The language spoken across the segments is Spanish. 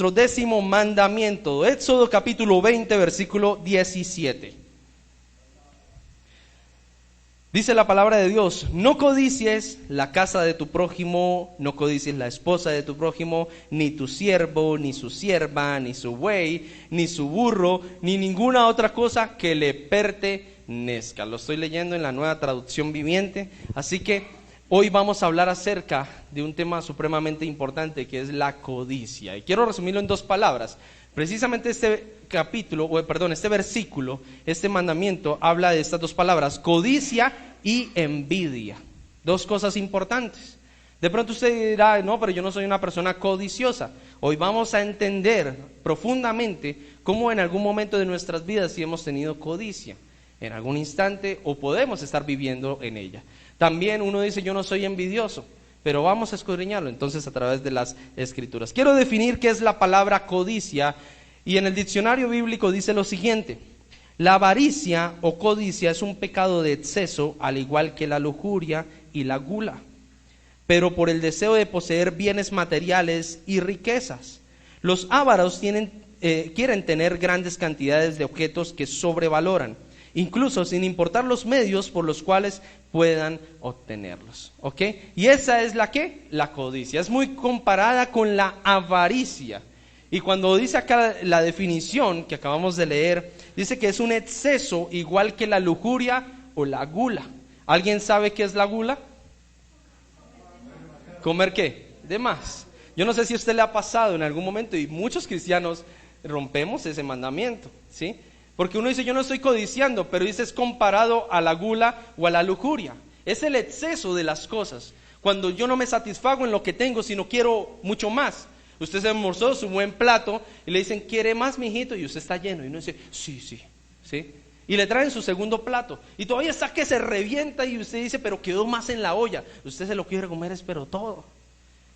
nuestro 10º mandamiento. Éxodo capítulo 20, versículo 17. Dice la palabra de Dios: no codicies la casa de tu prójimo, no codicies la esposa de tu prójimo, ni tu siervo, ni su sierva, ni su buey, ni su burro, ni ninguna otra cosa que le pertenezca. Lo estoy leyendo en la Nueva Traducción Viviente. Así que hoy vamos a hablar acerca de un tema supremamente importante, que es la codicia. Y quiero resumirlo en 2 palabras. Precisamente este versículo, este mandamiento habla de estas 2 palabras: codicia y envidia. 2 cosas importantes. De pronto usted dirá: no, pero yo no soy una persona codiciosa. Hoy vamos a entender profundamente cómo en algún momento de nuestras vidas sí hemos tenido codicia, en algún instante, o podemos estar viviendo en ella. También uno dice: yo no soy envidioso, pero vamos a escudriñarlo entonces a través de las Escrituras. Quiero definir qué es la palabra codicia, y en el diccionario bíblico dice lo siguiente: la avaricia o codicia es un pecado de exceso, al igual que la lujuria y la gula, pero por el deseo de poseer bienes materiales y riquezas. Los ávaros quieren tener grandes cantidades de objetos que sobrevaloran, incluso sin importar los medios por los cuales puedan obtenerlos. ¿Ok? Y esa es la codicia. Es muy comparada con la avaricia. Y cuando dice acá la definición que acabamos de leer, dice que es un exceso igual que la lujuria o la gula. ¿Alguien sabe qué es la gula? ¿Comer qué? De más. Yo no sé si a usted le ha pasado en algún momento, y muchos cristianos rompemos ese mandamiento, ¿sí? Porque uno dice: yo no estoy codiciando, pero dice es comparado a la gula o a la lujuria. Es el exceso de las cosas. Cuando yo no me satisfago en lo que tengo, sino quiero mucho más. Usted se almorzó su buen plato y le dicen: ¿quiere más, mijito? Y usted está lleno. Y uno dice: sí. Y le traen su segundo plato. Y todavía está que se revienta y usted dice: pero quedó más en la olla. Usted se lo quiere comer, pero todo.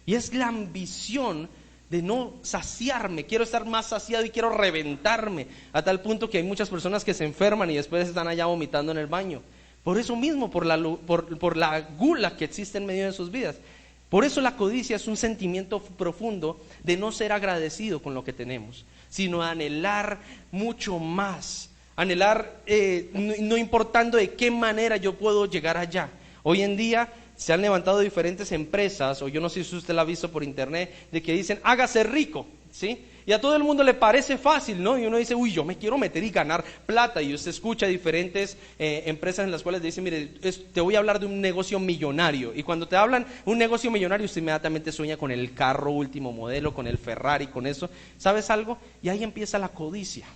Y es la ambición de no saciarme, quiero estar más saciado y quiero reventarme, a tal punto que hay muchas personas que se enferman y después están allá vomitando en el baño. Por eso mismo, por la gula que existe en medio de sus vidas. Por eso la codicia es un sentimiento profundo de no ser agradecido con lo que tenemos, sino anhelar mucho más, anhelar no importando de qué manera yo puedo llegar allá. Hoy en día se han levantado diferentes empresas, o yo no sé si usted la ha visto por internet, de que dicen: hágase rico, ¿sí? Y a todo el mundo le parece fácil, ¿no? Y uno dice: uy, yo me quiero meter y ganar plata. Y usted escucha diferentes empresas en las cuales dicen: mire, te voy a hablar de un negocio millonario. Y cuando te hablan un negocio millonario, usted inmediatamente sueña con el carro último modelo, con el Ferrari, con eso. ¿Sabes algo? Y ahí empieza la codicia.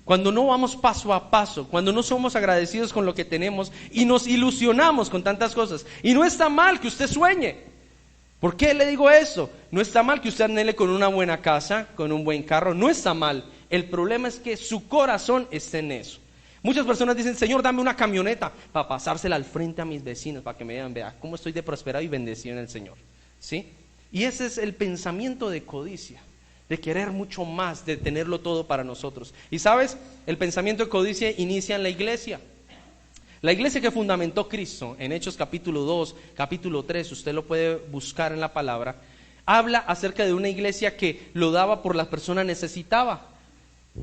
Cuando no vamos paso a paso, cuando no somos agradecidos con lo que tenemos y nos ilusionamos con tantas cosas. Y no está mal que usted sueñe. ¿Por qué le digo eso? No está mal que usted anhele con una buena casa, con un buen carro, no está mal. El problema es que su corazón esté en eso. Muchas personas dicen: Señor, dame una camioneta para pasársela al frente a mis vecinos, para que me vean, vea cómo estoy de prosperado y bendecido en el Señor. ¿Sí? Y ese es el pensamiento de codicia, de querer mucho más, de tenerlo todo para nosotros. Y sabes, el pensamiento de codicia inicia en la iglesia. La iglesia que fundamentó Cristo, en Hechos capítulo 2, capítulo 3, usted lo puede buscar en la palabra, habla acerca de una iglesia que lo daba por la persona necesitaba.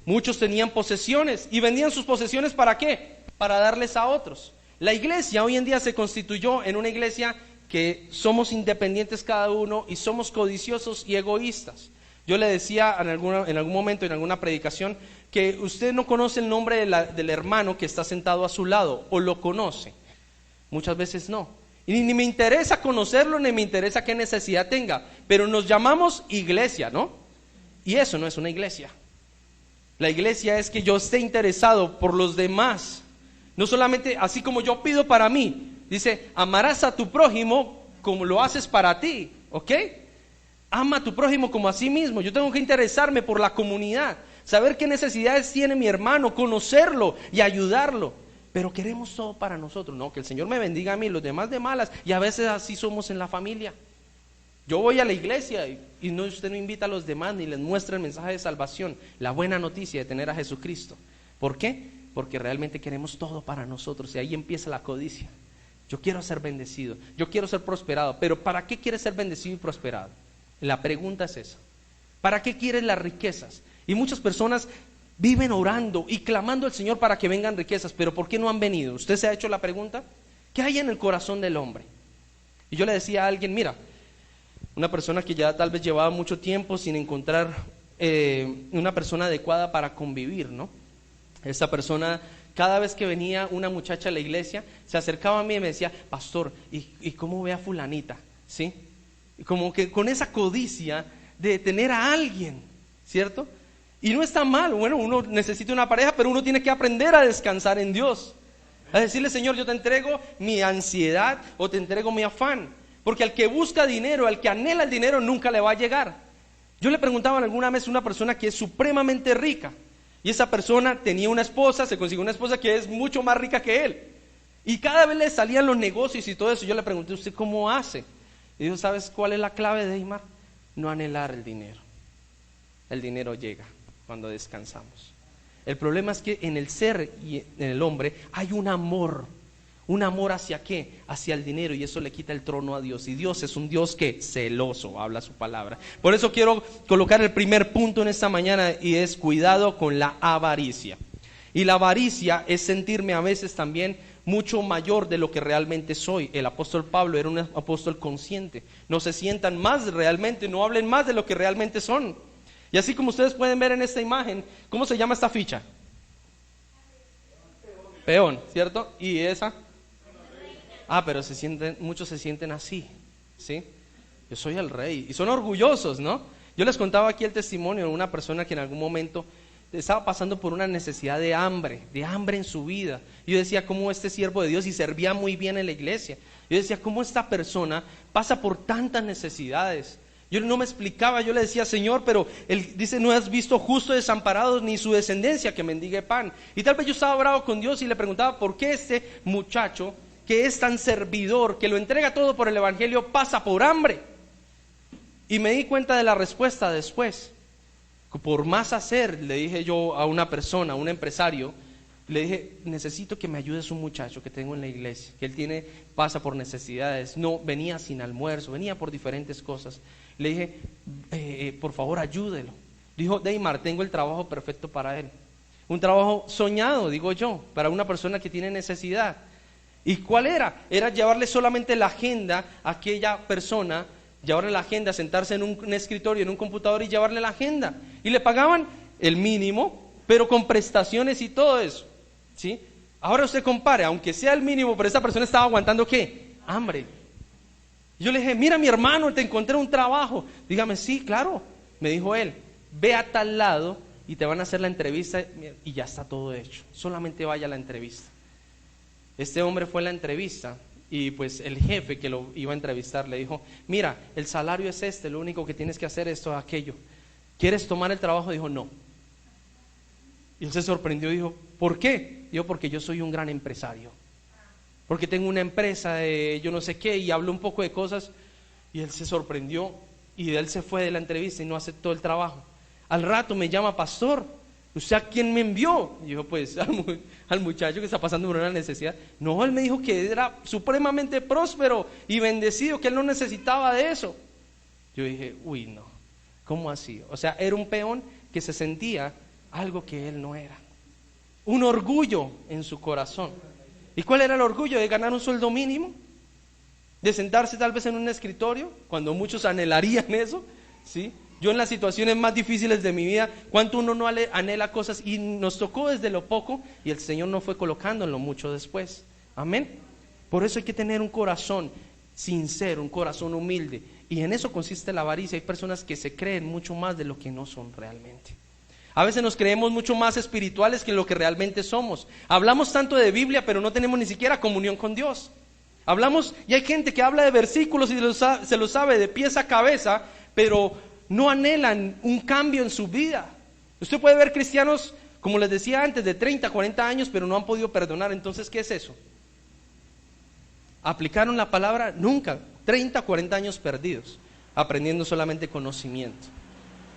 Muchos tenían posesiones y vendían sus posesiones, ¿para qué? Para darles a otros. La iglesia hoy en día se constituyó en una iglesia que somos independientes cada uno y somos codiciosos y egoístas. Yo le decía en algún momento, en alguna predicación, que usted no conoce el nombre del hermano que está sentado a su lado, o lo conoce. Muchas veces no. Y ni me interesa conocerlo, ni me interesa qué necesidad tenga, pero nos llamamos iglesia, ¿no? Y eso no es una iglesia. La iglesia es que yo esté interesado por los demás. No solamente así como yo pido para mí. Dice: amarás a tu prójimo como lo haces para ti, ¿ok? Ama a tu prójimo como a sí mismo. Yo tengo que interesarme por la comunidad, saber qué necesidades tiene mi hermano, conocerlo y ayudarlo. Pero queremos todo para nosotros. No, que el Señor me bendiga a mí, los demás de malas. Y a veces así somos en la familia. Yo voy a la iglesia y usted no invita a los demás ni les muestra el mensaje de salvación, la buena noticia de tener a Jesucristo. ¿Por qué? Porque realmente queremos todo para nosotros, y ahí empieza la codicia. Yo quiero ser bendecido, yo quiero ser prosperado. Pero ¿para qué quieres ser bendecido y prosperado? La pregunta es esa. ¿Para qué quieres las riquezas? Y muchas personas viven orando y clamando al Señor para que vengan riquezas, pero ¿por qué no han venido? ¿Usted se ha hecho la pregunta? ¿Qué hay en el corazón del hombre? Y yo le decía a alguien, mira, una persona que ya tal vez llevaba mucho tiempo sin encontrar una persona adecuada para convivir, ¿no? Esa persona, cada vez que venía una muchacha a la iglesia, se acercaba a mí y me decía, pastor, ¿y cómo ve a fulanita? ¿Sí? Y como que con esa codicia de tener a alguien, ¿cierto? Y no está mal, bueno, uno necesita una pareja, pero uno tiene que aprender a descansar en Dios. A decirle, Señor, yo te entrego mi ansiedad o te entrego mi afán. Porque al que busca dinero, al que anhela el dinero, nunca le va a llegar. Yo le preguntaba alguna vez a una persona que es supremamente rica. Y esa persona tenía una esposa, se consiguió una esposa que es mucho más rica que él. Y cada vez le salían los negocios y todo eso. Yo le pregunté, ¿usted cómo hace? Y dijo, ¿sabes cuál es la clave, Deimar? No anhelar el dinero. El dinero llega cuando descansamos. El problema es que en el ser y en el hombre hay un amor hacia ¿qué? Hacia el dinero, y eso le quita el trono a Dios. Y Dios es un Dios que celoso, habla su palabra. Por eso quiero colocar el primer punto en esta mañana, y es cuidado con la avaricia. Y la avaricia es sentirme a veces también mucho mayor de lo que realmente soy. El apóstol Pablo era un apóstol consciente. No se sientan más realmente, no hablen más de lo que realmente son. Y así como ustedes pueden ver en esta imagen, ¿cómo se llama esta ficha? Peón, ¿cierto? ¿Y esa? Pero muchos se sienten así, ¿sí? Yo soy el rey, y son orgullosos, ¿no? Yo les contaba aquí el testimonio de una persona que en algún momento estaba pasando por una necesidad de hambre en su vida. Yo decía, ¿cómo este siervo de Dios, y servía muy bien en la iglesia? Yo decía, ¿cómo esta persona pasa por tantas necesidades? Yo no me explicaba, yo le decía, Señor, pero él dice, no has visto justo desamparado ni su descendencia que mendigue pan. Y tal vez yo estaba bravo con Dios y le preguntaba, ¿por qué este muchacho que es tan servidor, que lo entrega todo por el evangelio, pasa por hambre? Y me di cuenta de la respuesta después. Por más hacer, le dije yo a una persona, a un empresario, le dije, necesito que me ayudes un muchacho que tengo en la iglesia, que él pasa por necesidades, no, venía sin almuerzo, venía por diferentes cosas. Le dije, por favor ayúdelo. Dijo, Deimar, tengo el trabajo perfecto para él. Un trabajo soñado, digo yo, para una persona que tiene necesidad. ¿Y cuál era? Era llevarle solamente la agenda a aquella persona, llevarle la agenda, sentarse en un escritorio, en un computador y llevarle la agenda. Y le pagaban el mínimo, pero con prestaciones y todo eso, ¿sí? Ahora usted compare, aunque sea el mínimo, pero esa persona estaba aguantando ¿qué? Hambre. Yo le dije, mira mi hermano, te encontré un trabajo. Dígame, sí, claro. Me dijo él, ve a tal lado y te van a hacer la entrevista y ya está todo hecho. Solamente vaya a la entrevista. Este hombre fue a la entrevista y pues el jefe que lo iba a entrevistar le dijo, mira, el salario es este, lo único que tienes que hacer es todo aquello. ¿Quieres tomar el trabajo? Dijo, no. Y él se sorprendió y dijo, ¿por qué? Dijo, porque yo soy un gran empresario. Porque tengo una empresa de yo no sé qué, y habló un poco de cosas, y él se sorprendió, y él se fue de la entrevista y no aceptó el trabajo. Al rato me llama, pastor, ¿usted a quién me envió? Y yo, pues al muchacho que está pasando por una necesidad. No, él me dijo que era supremamente próspero y bendecido, que él no necesitaba de eso. Yo dije, uy, no, ¿cómo así? O sea, era un peón que se sentía algo que él no era. Un orgullo en su corazón. ¿Y cuál era el orgullo? De ganar un sueldo mínimo, de sentarse tal vez en un escritorio, cuando muchos anhelarían eso, ¿sí? Yo en las situaciones más difíciles de mi vida, cuánto uno no anhela cosas, y nos tocó desde lo poco, y el Señor nos fue colocando en lo mucho después. Amén. Por eso hay que tener un corazón sincero, un corazón humilde, y en eso consiste la avaricia. Hay personas que se creen mucho más de lo que no son realmente. A veces nos creemos mucho más espirituales que lo que realmente somos. Hablamos tanto de Biblia, pero no tenemos ni siquiera comunión con Dios. Hablamos, y hay gente que habla de versículos y se lo sabe de pies a cabeza, pero no anhelan un cambio en su vida. Usted puede ver cristianos, como les decía antes, de 30, 40 años, pero no han podido perdonar. Entonces, ¿qué es eso? ¿Aplicaron la palabra? Nunca. 30, 40 años perdidos, aprendiendo solamente conocimiento.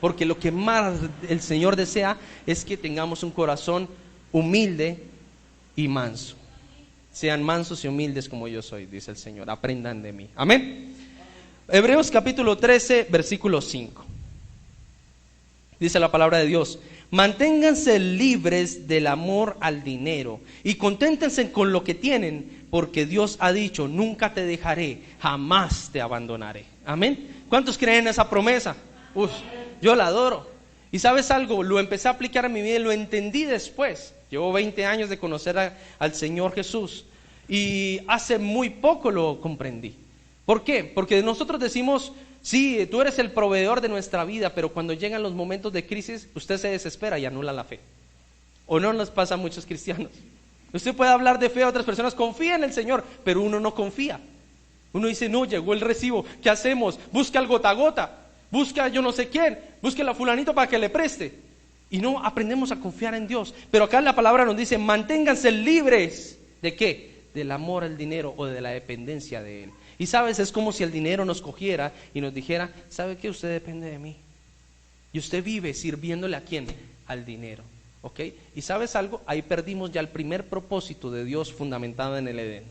Porque lo que más el Señor desea es que tengamos un corazón humilde y manso. Sean mansos y humildes como yo soy, dice el Señor. Aprendan de mí. Amén. Hebreos capítulo 13, versículo 5. Dice la palabra de Dios: manténganse libres del amor al dinero y conténtense con lo que tienen, porque Dios ha dicho: nunca te dejaré, jamás te abandonaré. Amén. ¿Cuántos creen en esa promesa? Uf, yo la adoro. Y sabes algo, lo empecé a aplicar en mi vida y lo entendí después. Llevo 20 años de conocer al Señor Jesús y hace muy poco lo comprendí. ¿Por qué? Porque nosotros decimos: sí, tú eres el proveedor de nuestra vida, pero cuando llegan los momentos de crisis, usted se desespera y anula la fe. ¿O no nos pasa a muchos cristianos? Usted puede hablar de fe a otras personas, confía en el Señor, pero uno no confía. Uno dice: no, llegó el recibo, ¿qué hacemos? Busca al gota a gota, busca yo no sé quién, busque a fulanito para que le preste. Y no aprendemos a confiar en Dios. Pero acá la palabra nos dice: manténganse libres. ¿De qué? Del amor al dinero o de la dependencia de él. Y sabes, es como si el dinero nos cogiera y nos dijera: ¿sabe qué? Usted depende de mí. Y usted vive sirviéndole ¿a quién? Al dinero. ¿Ok? Y sabes algo, ahí perdimos ya el primer propósito de Dios fundamentado en el Edén.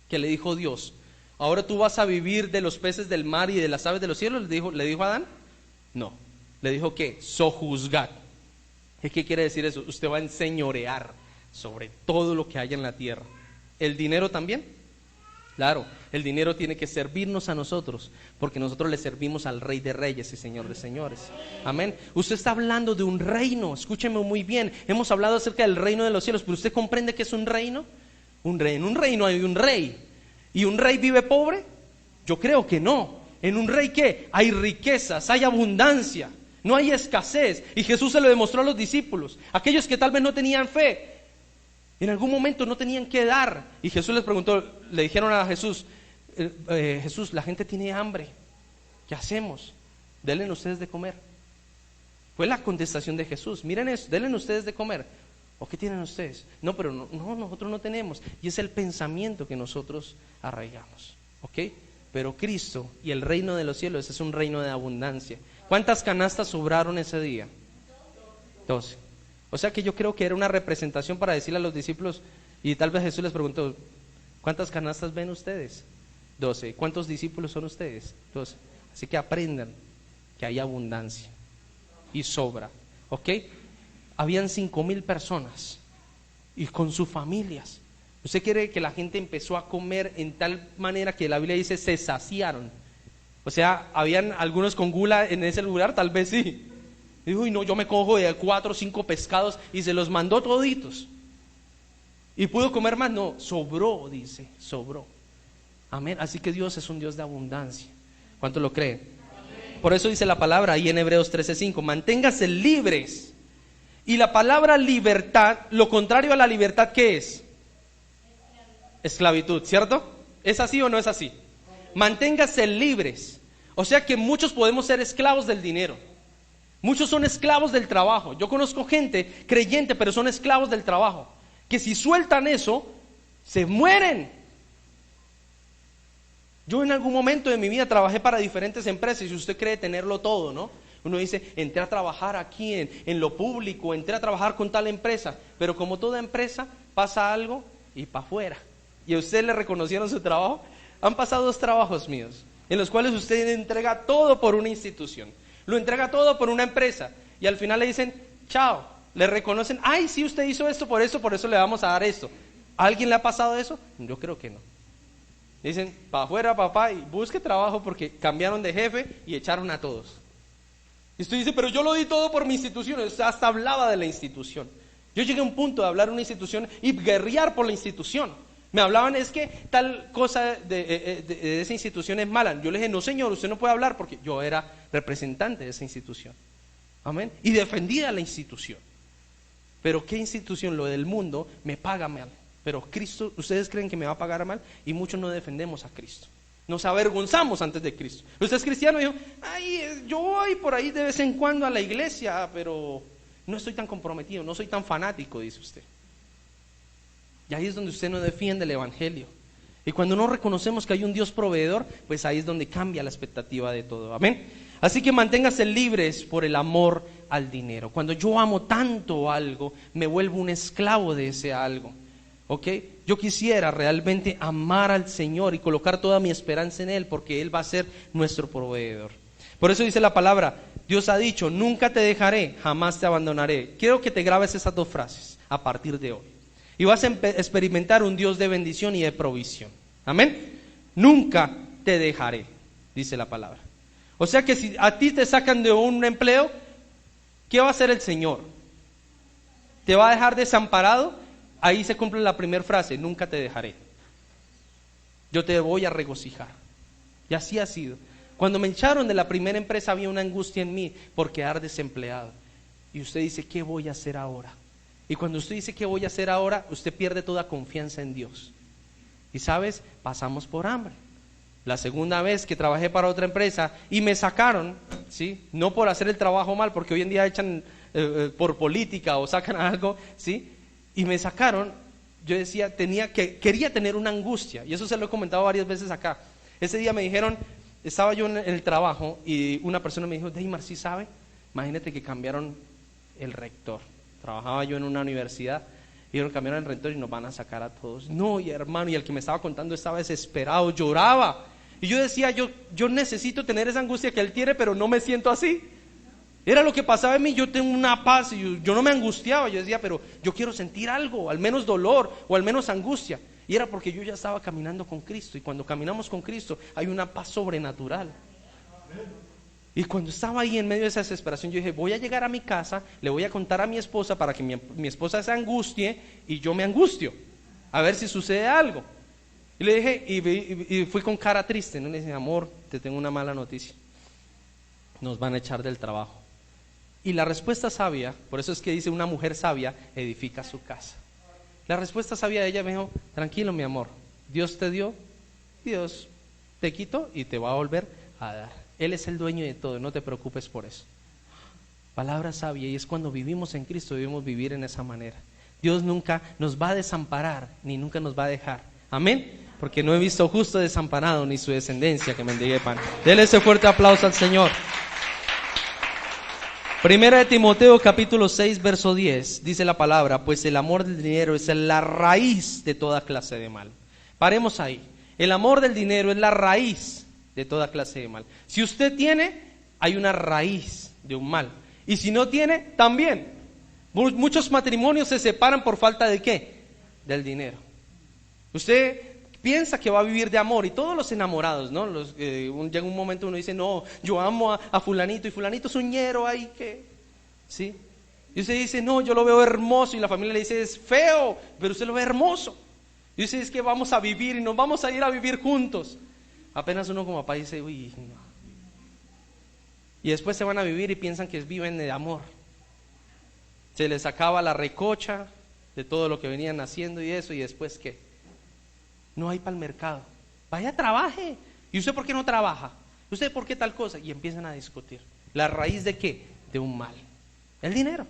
Que le dijo Dios: ahora tú vas a vivir de los peces del mar y de las aves de los cielos. ¿Le dijo a Adán? No. Le dijo que sojuzgar. ¿Qué quiere decir eso? Usted va a enseñorear sobre todo lo que hay en la tierra. ¿El dinero también? Claro, el dinero tiene que servirnos a nosotros, porque nosotros le servimos al Rey de Reyes y Señor de Señores. Amén. Usted está hablando de un reino, escúcheme muy bien. Hemos hablado acerca del reino de los cielos, pero ¿usted comprende qué es un reino? En un reino hay un rey. ¿Y un rey vive pobre? Yo creo que no. ¿En un rey qué? Hay riquezas, hay abundancia, no hay escasez. Y Jesús se lo demostró a los discípulos, aquellos que tal vez no tenían fe. En algún momento no tenían que dar. Y Jesús les preguntó, le dijeron a Jesús: Jesús, la gente tiene hambre, ¿qué hacemos? Denle ustedes de comer. Fue la contestación de Jesús: miren eso, denle ustedes de comer. ¿O qué tienen ustedes? No, pero no, nosotros no tenemos. Y es el pensamiento que nosotros arraigamos. ¿Ok? Pero Cristo y el reino de los cielos es un reino de abundancia. ¿Cuántas canastas sobraron ese día? 12. O sea que yo creo que era una representación para decirle a los discípulos, y tal vez Jesús les preguntó: ¿cuántas canastas ven ustedes? 12. ¿Cuántos discípulos son ustedes? 12. Así que aprendan que hay abundancia y sobra. ¿Ok? Habían 5,000 personas y con sus familias. ¿Usted quiere que la gente empezó a comer en tal manera que la Biblia dice se saciaron? O sea, ¿habían algunos con gula en ese lugar? Tal vez sí. Dijo: uy, no, yo me cojo de 4 o 5 pescados, y se los mandó toditos. ¿Y pudo comer más? No, sobró, dice, sobró. Amén. Así que Dios es un Dios de abundancia. ¿Cuánto lo creen? Amén. Por eso dice la palabra ahí en Hebreos 13:5: manténganse libres. Y la palabra libertad, lo contrario a la libertad, ¿qué es? Esclavitud, ¿cierto? ¿Es así o no es así? Manténganse libres. O sea que muchos podemos ser esclavos del dinero. Muchos son esclavos del trabajo. Yo conozco gente creyente, pero son esclavos del trabajo, que si sueltan eso, se mueren. Yo en algún momento de mi vida trabajé para diferentes empresas, y usted cree tenerlo todo, ¿no? Uno dice: entré a trabajar aquí en lo público, entré a trabajar con tal empresa. Pero como toda empresa, pasa algo y para afuera. ¿Y a usted le reconocieron su trabajo? Han pasado 2 trabajos míos, en los cuales usted entrega todo por una institución, lo entrega todo por una empresa, y al final le dicen: chao. Le reconocen: ay, sí, usted hizo esto, por eso le vamos a dar esto. ¿A alguien le ha pasado eso? Yo creo que no. Dicen: para afuera, papá, y busque trabajo, porque cambiaron de jefe y echaron a todos. Y usted dice: pero yo lo di todo por mi institución. Usted hasta hablaba de la institución. Yo llegué a un punto de hablar de una institución y guerrear por la institución. Me hablaban: es que tal cosa de esa institución es mala. Yo le dije: no, señor, usted no puede hablar, porque yo era representante de esa institución. Amén. Y defendía la institución. Pero ¿qué institución? Lo del mundo me paga mal. Pero Cristo, ¿ustedes creen que me va a pagar mal? Y muchos no defendemos a Cristo. Nos avergonzamos antes de Cristo. Usted es cristiano y dijo: ay, yo voy por ahí de vez en cuando a la iglesia, pero no estoy tan comprometido, no soy tan fanático, dice usted. Y ahí es donde usted no defiende el evangelio. Y cuando no reconocemos que hay un Dios proveedor, pues ahí es donde cambia la expectativa de todo. Amén. Así que manténganse libres por el amor al dinero. Cuando yo amo tanto algo, me vuelvo un esclavo de ese algo. ¿Ok? Yo quisiera realmente amar al Señor y colocar toda mi esperanza en Él, porque Él va a ser nuestro proveedor. Por eso dice la palabra: Dios ha dicho, nunca te dejaré, jamás te abandonaré. Quiero que te grabes esas dos frases a partir de hoy. Y vas a experimentar un Dios de bendición y de provisión. Amén. Nunca te dejaré, dice la palabra. O sea que si a ti te sacan de un empleo, ¿qué va a hacer el Señor? ¿Te va a dejar desamparado? Ahí se cumple la primera frase, nunca te dejaré. Yo te voy a regocijar. Y así ha sido. Cuando me echaron de la primera empresa había una angustia en mí por quedar desempleado. Y usted dice, ¿qué voy a hacer ahora? Y cuando usted dice, ¿qué voy a hacer ahora? Usted pierde toda confianza en Dios. Y sabes, pasamos por hambre. La segunda vez que trabajé para otra empresa y me sacaron, ¿sí? No por hacer el trabajo mal, porque hoy en día echan por política o sacan algo, ¿sí? Y me sacaron, yo decía, quería tener una angustia. Y eso se lo he comentado varias veces acá. Ese día me dijeron, estaba yo en el trabajo y una persona me dijo, Deymar, ¿sí sabe? Imagínate que cambiaron el rector. Trabajaba yo en una universidad y cambiaron el rector y nos van a sacar a todos. No, y hermano, y el que me estaba contando estaba desesperado, lloraba. Y yo decía, yo necesito tener esa angustia que él tiene, pero no me siento así. Era lo que pasaba en mí, yo tengo una paz y yo no me angustiaba. Yo decía, pero yo quiero sentir algo, al menos dolor o al menos angustia. Y era porque yo ya estaba caminando con Cristo. Y cuando caminamos con Cristo hay una paz sobrenatural. Y cuando estaba ahí en medio de esa desesperación, yo dije, voy a llegar a mi casa, le voy a contar a mi esposa para que mi esposa se angustie y yo me angustio, a ver si sucede algo. Y le dije, y fui con cara triste, ¿no? Le dije, amor, te tengo una mala noticia. Nos van a echar del trabajo. Y la respuesta sabia, por eso es que dice, una mujer sabia edifica su casa. La respuesta sabia de ella me dijo, tranquilo mi amor, Dios te dio, Dios te quitó y te va a volver a dar. Él es el dueño de todo, no te preocupes por eso. Palabra sabia, y es cuando vivimos en Cristo, debemos vivir en esa manera. Dios nunca nos va a desamparar, ni nunca nos va a dejar. Amén, porque no he visto justo desamparado, ni su descendencia que mendigue pan. Dele ese fuerte aplauso al Señor. Primera de Timoteo capítulo 6 verso 10, dice la palabra, pues el amor del dinero es la raíz de toda clase de mal. Paremos ahí, el amor del dinero es la raíz de toda clase de mal. Si usted tiene, hay una raíz de un mal. Y si no tiene, también. Muchos matrimonios se separan por falta de ¿qué? Del dinero. Usted piensa que va a vivir de amor, y todos los enamorados, ¿no? Llega un momento uno dice, no, yo amo a fulanito, y fulanito es un ñero ahí que, ¿sí? Y usted dice, no, yo lo veo hermoso, y la familia le dice, es feo, pero usted lo ve hermoso. Y usted dice, es que vamos a vivir, y nos vamos a ir a vivir juntos. Apenas uno como papá dice, uy, no. Y después se van a vivir y piensan que viven de amor. Se les acaba la recocha de todo lo que venían haciendo y eso, y después ¿qué? No hay para el mercado. Vaya, trabaje. ¿Y usted por qué no trabaja? ¿Usted por qué tal cosa? Y empiezan a discutir. ¿La raíz de qué? De un mal. El dinero.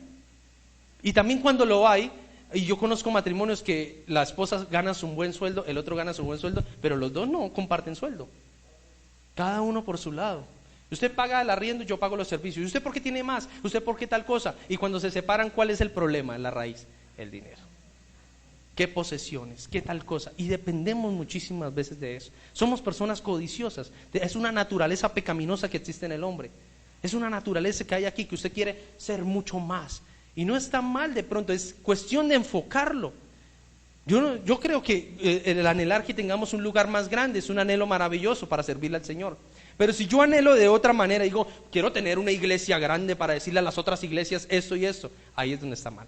Y también cuando lo hay, y yo conozco matrimonios que la esposa gana un buen sueldo, el otro gana su buen sueldo, pero los dos no comparten sueldo. Cada uno por su lado. Usted paga el arriendo, yo pago los servicios. ¿Y usted por qué tiene más? ¿Usted por qué tal cosa? Y cuando se separan, ¿cuál es el problema? La raíz, el dinero. ¿Qué posesiones? ¿Qué tal cosa? Y dependemos muchísimas veces de eso. Somos personas codiciosas. Es una naturaleza pecaminosa que existe en el hombre. Es una naturaleza que hay aquí, que usted quiere ser mucho más. Y no está mal de pronto, es cuestión de enfocarlo. Yo creo que el anhelar que tengamos un lugar más grande es un anhelo maravilloso para servirle al Señor. Pero si yo anhelo de otra manera, digo, quiero tener una iglesia grande para decirle a las otras iglesias esto y esto, ahí es donde está mal.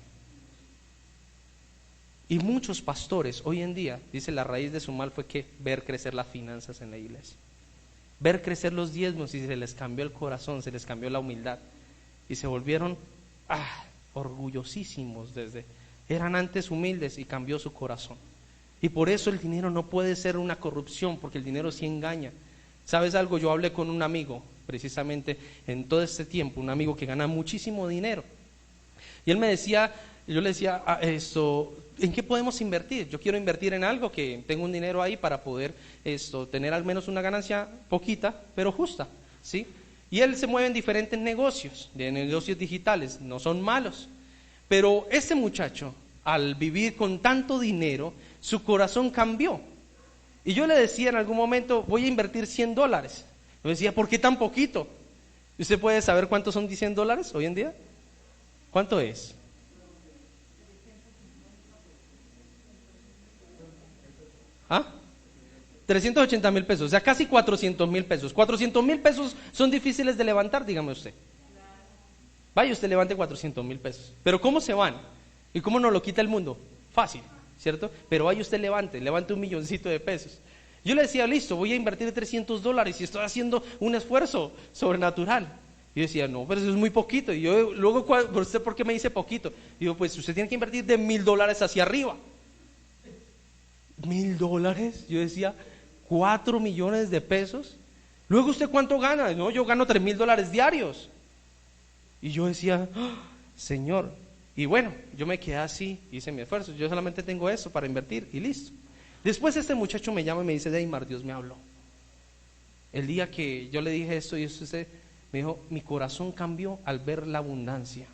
Y muchos pastores hoy en día, dice, la raíz de su mal fue que ver crecer las finanzas en la iglesia. Ver crecer los diezmos y se les cambió el corazón, se les cambió la humildad. Y se volvieron orgullosísimos eran antes humildes y cambió su corazón. Y por eso el dinero no puede ser una corrupción, porque el dinero sí engaña. ¿Sabes algo? Yo hablé con un amigo, precisamente en todo este tiempo, un amigo que gana muchísimo dinero. Y él me decía, yo le decía, ¿en qué podemos invertir? Yo quiero invertir en algo que tengo un dinero ahí para poder tener al menos una ganancia poquita, pero justa, ¿sí? Y él se mueve en diferentes negocios, de negocios digitales, no son malos. Pero ese muchacho, al vivir con tanto dinero, su corazón cambió. Y yo le decía en algún momento, voy a invertir $100. Me decía, ¿por qué tan poquito? ¿Usted puede saber cuántos son $100 hoy en día? ¿Cuánto es? ¿Ah? 380,000 pesos, o sea, casi 400,000 pesos. 400,000 pesos son difíciles de levantar, dígame usted. Vaya, usted levante 400,000 pesos. Pero ¿cómo se van? ¿Y cómo nos lo quita el mundo? Fácil, ¿cierto? Pero vaya usted levante $1,000,000 de pesos. Yo le decía, listo, voy a invertir $300 y estoy haciendo un esfuerzo sobrenatural. Y yo decía, no, pero eso es muy poquito. Y yo luego, ¿usted por qué me dice poquito? Y yo, pues usted tiene que invertir de $1,000 hacia arriba. $1,000, yo decía, 4 millones de pesos. Luego, ¿usted cuánto gana? No, yo gano $3,000 diarios. Y yo decía, Señor. Y bueno, yo me quedé así, hice mi esfuerzo. Yo solamente tengo eso para invertir y listo. Después este muchacho me llama y me dice, Deimar, Dios me habló. El día que yo le dije esto y usted me dijo, mi corazón cambió al ver la abundancia.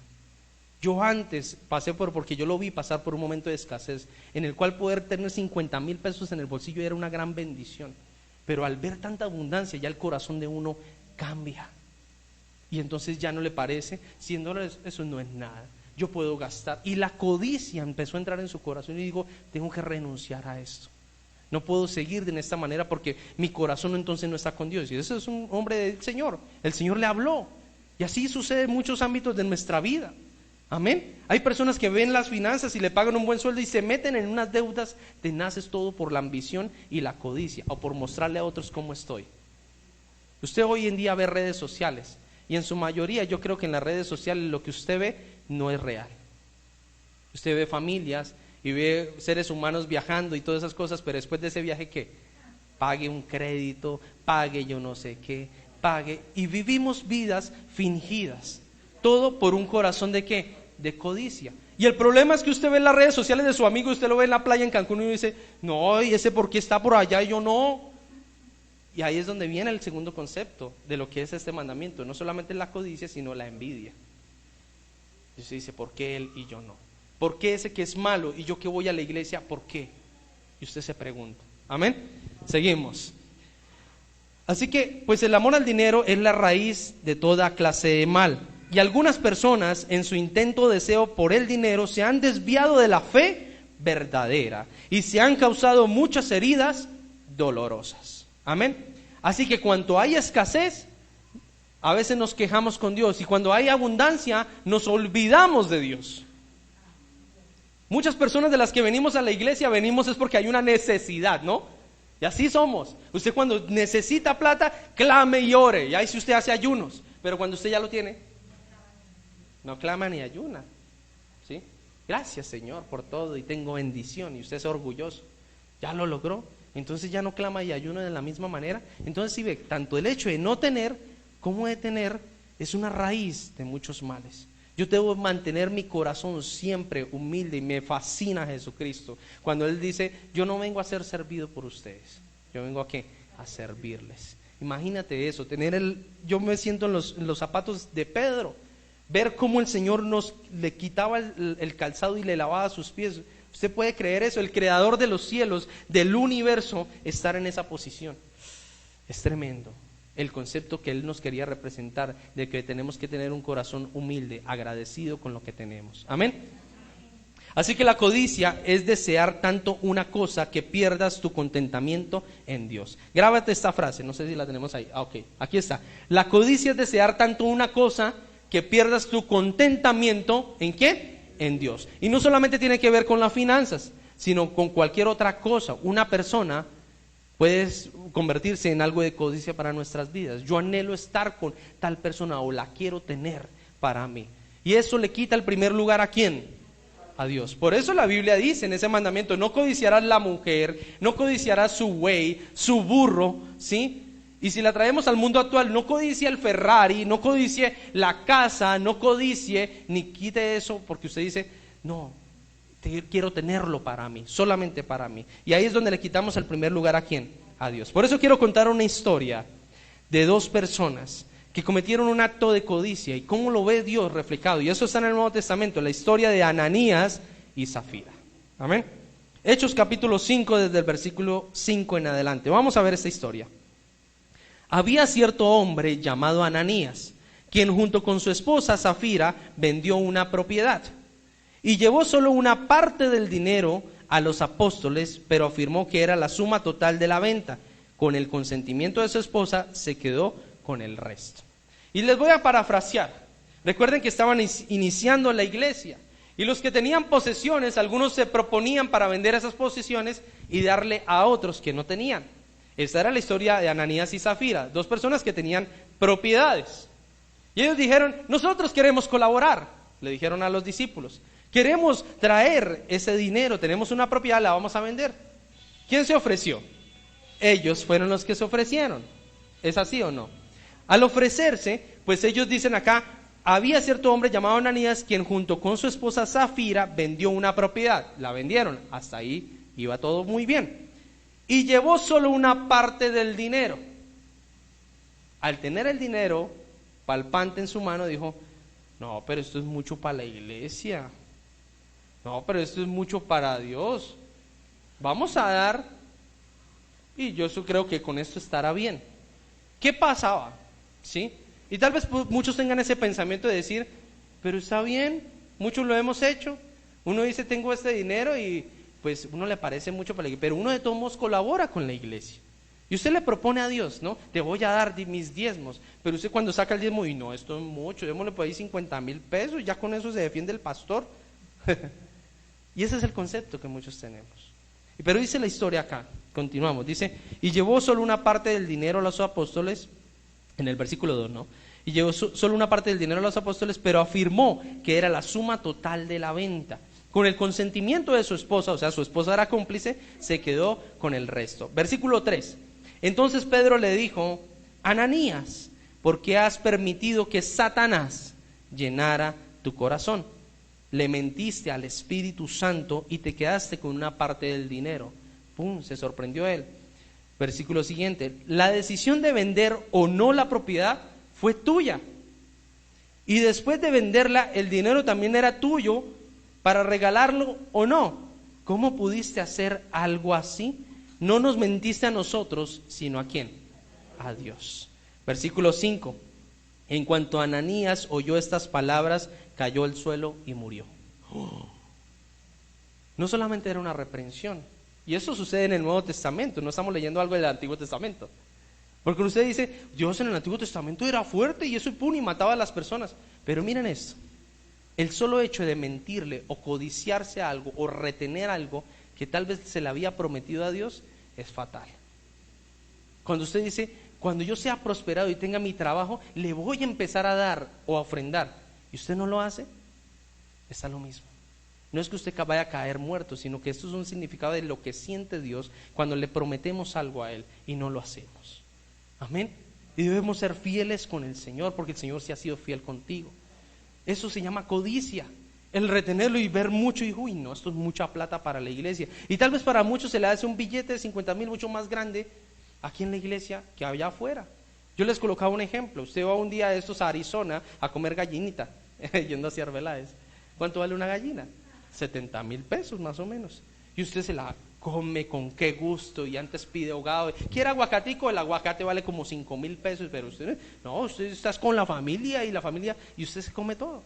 Yo antes pasé porque yo lo vi pasar por un momento de escasez, en el cual poder tener 50,000 pesos en el bolsillo era una gran bendición. Pero al ver tanta abundancia, ya el corazón de uno cambia. Y entonces ya no le parece, $100, eso no es nada. Yo puedo gastar. Y la codicia empezó a entrar en su corazón y digo, tengo que renunciar a esto. No puedo seguir de esta manera porque mi corazón entonces no está con Dios. Y ese es un hombre del Señor. El Señor le habló. Y así sucede en muchos ámbitos de nuestra vida. Amén. Hay personas que ven las finanzas y le pagan un buen sueldo y se meten en unas deudas tenaces, todo por la ambición y la codicia, o por mostrarle a otros cómo estoy. Usted hoy en día ve redes sociales y en su mayoría yo creo que en las redes sociales lo que usted ve no es real. Usted ve familias y ve seres humanos viajando y todas esas cosas, pero después de ese viaje, ¿qué? Pague un crédito, pague yo no sé qué, pague, y vivimos vidas fingidas. Todo por un corazón de ¿qué? De codicia. Y el problema es que usted ve en las redes sociales de su amigo, usted lo ve en la playa en Cancún y dice, no, ¿y ese por qué está por allá y yo no? Y ahí es donde viene el segundo concepto de lo que es este mandamiento. No solamente la codicia, sino la envidia. Y usted dice, ¿por qué él y yo no? ¿Por qué ese que es malo y yo que voy a la iglesia, por qué? Y usted se pregunta. Amén. Seguimos. Así que, pues el amor al dinero es la raíz de toda clase de mal. Y algunas personas en su intento o deseo por el dinero se han desviado de la fe verdadera y se han causado muchas heridas dolorosas. Amén. Así que cuando hay escasez, a veces nos quejamos con Dios, y cuando hay abundancia nos olvidamos de Dios. Muchas personas de las que venimos a la iglesia venimos es porque hay una necesidad, ¿no? Y así somos. Usted cuando necesita plata, clame y ore, y ahí si usted hace ayunos, pero cuando usted ya lo tiene, no clama ni ayuna, ¿sí? Gracias, Señor, por todo y tengo bendición, y usted es orgulloso, ya lo logró, entonces ya no clama y ayuna de la misma manera. Entonces si ve, tanto el hecho de no tener como de tener es una raíz de muchos males. Yo debo mantener mi corazón siempre humilde, y me fascina Jesucristo cuando Él dice, yo no vengo a ser servido por ustedes, yo vengo a ¿qué? A servirles. Imagínate eso, yo me siento en los zapatos de Pedro, ver cómo el Señor le quitaba el calzado y le lavaba sus pies. Usted puede creer eso, el creador de los cielos, del universo, estar en esa posición. Es tremendo el concepto que Él nos quería representar, de que tenemos que tener un corazón humilde, agradecido con lo que tenemos. Amén. Así que la codicia es desear tanto una cosa que pierdas tu contentamiento en Dios. Grábate esta frase, no sé si la tenemos ahí. Ok, aquí está. La codicia es desear tanto una cosa que pierdas tu contentamiento, ¿en qué? En Dios. Y no solamente tiene que ver con las finanzas, sino con cualquier otra cosa. Una persona puede convertirse en algo de codicia para nuestras vidas. Yo anhelo estar con tal persona, o la quiero tener para mí. Y eso le quita el primer lugar ¿a quién? A Dios. Por eso la Biblia dice en ese mandamiento, no codiciarás la mujer, no codiciarás su buey, su burro, ¿sí? Y si la traemos al mundo actual, no codicie el Ferrari, no codicie la casa, no codicie, ni quite eso porque usted dice, no, quiero tenerlo para mí, solamente para mí. Y ahí es donde le quitamos el primer lugar ¿a quién? A Dios. Por eso quiero contar una historia de dos personas que cometieron un acto de codicia y cómo lo ve Dios reflejado. Y eso está en el Nuevo Testamento, la historia de Ananías y Zafira. Amén. Hechos capítulo 5, desde el versículo 5 en adelante. Vamos a ver esta historia. Había cierto hombre llamado Ananías, quien junto con su esposa Zafira vendió una propiedad y llevó solo una parte del dinero a los apóstoles, pero afirmó que era la suma total de la venta. Con el consentimiento de su esposa se quedó con el resto. Y les voy a parafrasear. Recuerden que estaban iniciando la iglesia y los que tenían posesiones, algunos se proponían para vender esas posesiones y darle a otros que no tenían. Esta era la historia de Ananías y Zafira, dos personas que tenían propiedades. Y ellos dijeron, nosotros queremos colaborar, le dijeron a los discípulos, queremos traer ese dinero, tenemos una propiedad, la vamos a vender. ¿Quién se ofreció? Ellos fueron los que se ofrecieron. ¿Es así o no? Al ofrecerse, pues ellos dicen acá, había cierto hombre llamado Ananías, quien junto con su esposa Zafira vendió una propiedad. La vendieron, hasta ahí iba todo muy bien. Y llevó solo una parte del dinero. Al tener el dinero palpante en su mano, dijo, no, pero esto es mucho para la iglesia. No, pero esto es mucho para Dios. Vamos a dar, y yo creo que con esto estará bien. ¿Qué pasaba? ¿Sí? Y tal vez muchos tengan ese pensamiento de decir, pero está bien, muchos lo hemos hecho. Uno dice, tengo este dinero y pues uno le parece mucho para la iglesia, pero uno de todos modos colabora con la iglesia. Y usted le propone a Dios, ¿no? Te voy a dar mis diezmos, pero usted cuando saca el diezmo, y no, esto es mucho, démosle por ahí 50,000 pesos, ya con eso se defiende el pastor. Y ese es el concepto que muchos tenemos. Pero dice la historia acá, continuamos, dice, y llevó solo una parte del dinero a los apóstoles, en el versículo 2, ¿no? Y llevó solo una parte del dinero a los apóstoles, pero afirmó que era la suma total de la venta. Con el consentimiento de su esposa, o sea, su esposa era cómplice, se quedó con el resto. Versículo 3. Entonces Pedro le dijo, Ananías, ¿por qué has permitido que Satanás llenara tu corazón? Le mentiste al Espíritu Santo y te quedaste con una parte del dinero. ¡Pum! Se sorprendió él. Versículo siguiente, la decisión de vender o no la propiedad fue tuya. Y después de venderla, el dinero también era tuyo para regalarlo o no. ¿Cómo pudiste hacer algo así? No nos mentiste a nosotros, sino ¿a quién? A Dios. Versículo 5. En cuanto Ananías oyó estas palabras, cayó al suelo y murió. No solamente era una reprensión, y eso sucede en el Nuevo Testamento, no estamos leyendo algo del Antiguo Testamento. Porque usted dice, Dios en el Antiguo Testamento era fuerte y eso y mataba a las personas. Pero miren esto, el solo hecho de mentirle o codiciarse algo o retener algo que tal vez se le había prometido a Dios es fatal. Cuando usted dice, cuando yo sea prosperado y tenga mi trabajo, le voy a empezar a dar o a ofrendar, y usted no lo hace, está lo mismo. No es que usted vaya a caer muerto, sino que esto es un significado de lo que siente Dios cuando le prometemos algo a Él y no lo hacemos. Amén. Y debemos ser fieles con el Señor, porque el Señor sí ha sido fiel contigo. Eso se llama codicia, el retenerlo y ver mucho y uy, no, esto es mucha plata para la iglesia. Y tal vez para muchos se le hace un billete de 50,000 mucho más grande aquí en la iglesia que allá afuera. Yo les colocaba un ejemplo. Usted va un día de estos a Arizona a comer gallinita, yendo hacia Arbeláez. ¿Cuánto vale una gallina? 70,000 pesos más o menos. Y usted se la come con qué gusto y antes pide ahogado. ¿Quiere aguacatico? El aguacate vale como 5,000 pesos, pero usted, no, usted está con la familia y usted se come todo.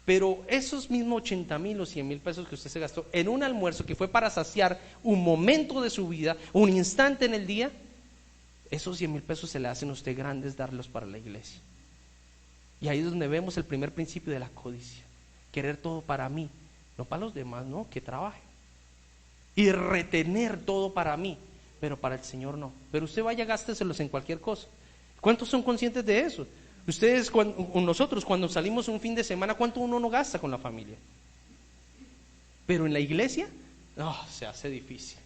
Pero esos mismos 80,000 o 100,000 pesos que usted se gastó en un almuerzo que fue para saciar un momento de su vida, un instante en el día, esos 100,000 pesos se le hacen a usted grandes darlos para la iglesia. Y ahí es donde vemos el primer principio de la codicia. Querer todo para mí, no para los demás, no, que trabaje. Y retener todo para mí, pero para el Señor no. Pero usted vaya, gásteselos en cualquier cosa. ¿Cuántos son conscientes de eso? Ustedes, nosotros cuando salimos un fin de semana, ¿cuánto uno no gasta con la familia? Pero en la iglesia, no, se hace difícil.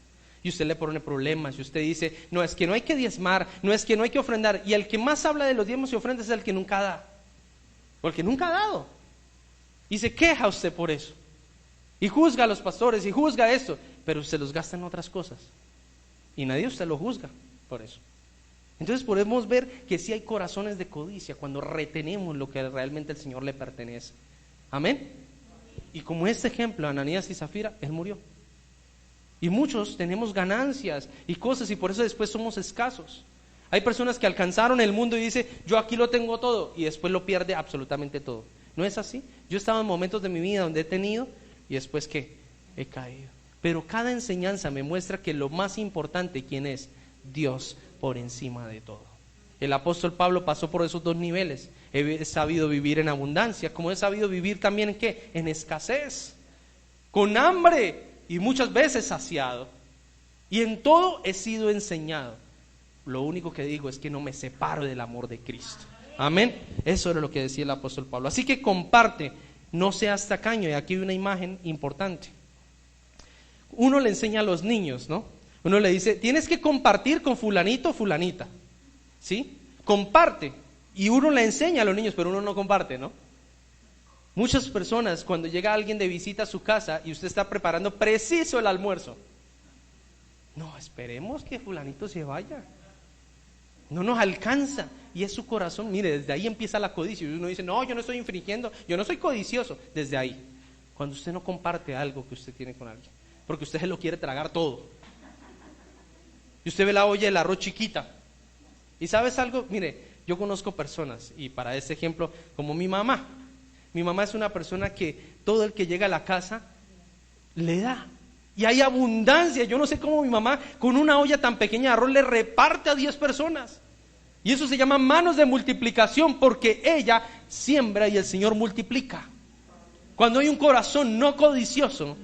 Y usted le pone problemas y usted dice, no, es que no hay que diezmar, no es que no hay que ofrendar. Y el que más habla de los diezmos y ofrendas es el que nunca da. Porque nunca ha dado. Y se queja usted por eso. Y juzga a los pastores y juzga esto, pero usted los gasta en otras cosas. Y nadie usted lo juzga por eso. Entonces podemos ver que sí hay corazones de codicia cuando retenemos lo que realmente al Señor le pertenece. Amén. Y como este ejemplo, Ananías y Zafira, él murió. Y muchos tenemos ganancias y cosas y por eso después somos escasos. Hay personas que alcanzaron el mundo y dicen, yo aquí lo tengo todo, y después lo pierde absolutamente todo. ¿No es así? Yo he estado en momentos de mi vida donde he tenido y después que he caído. Pero cada enseñanza me muestra que lo más importante, ¿quién es? Dios por encima de todo. El apóstol Pablo pasó por esos dos niveles. He sabido vivir en abundancia, como he sabido vivir también en ¿qué? En escasez, con hambre y muchas veces saciado. Y en todo he sido enseñado. Lo único que digo es que no me separo del amor de Cristo. Amén. Eso era lo que decía el apóstol Pablo. Así que comparte, no seas tacaño. Y aquí hay una imagen importante. Uno le enseña a los niños, ¿no? Uno le dice, tienes que compartir con fulanito o fulanita, ¿sí? Comparte. Y uno le enseña a los niños, pero uno no comparte, ¿no? Muchas personas, cuando llega alguien de visita a su casa y usted está preparando preciso el almuerzo, no, esperemos que fulanito se vaya. No nos alcanza. Y es su corazón, mire, desde ahí empieza la codicia. Y uno dice, no, yo no estoy infringiendo, yo no soy codicioso. Desde ahí, cuando usted no comparte algo que usted tiene con alguien, porque usted se lo quiere tragar todo. Y usted ve la olla del arroz chiquita. Y ¿sabes algo? Mire, yo conozco personas, y para este ejemplo, como mi mamá. Mi mamá es una persona que todo el que llega a la casa le da. Y hay abundancia. Yo no sé cómo mi mamá con una olla tan pequeña de arroz le reparte a 10 personas. Y eso se llama manos de multiplicación, porque ella siembra y el Señor multiplica. Cuando hay un corazón no codicioso,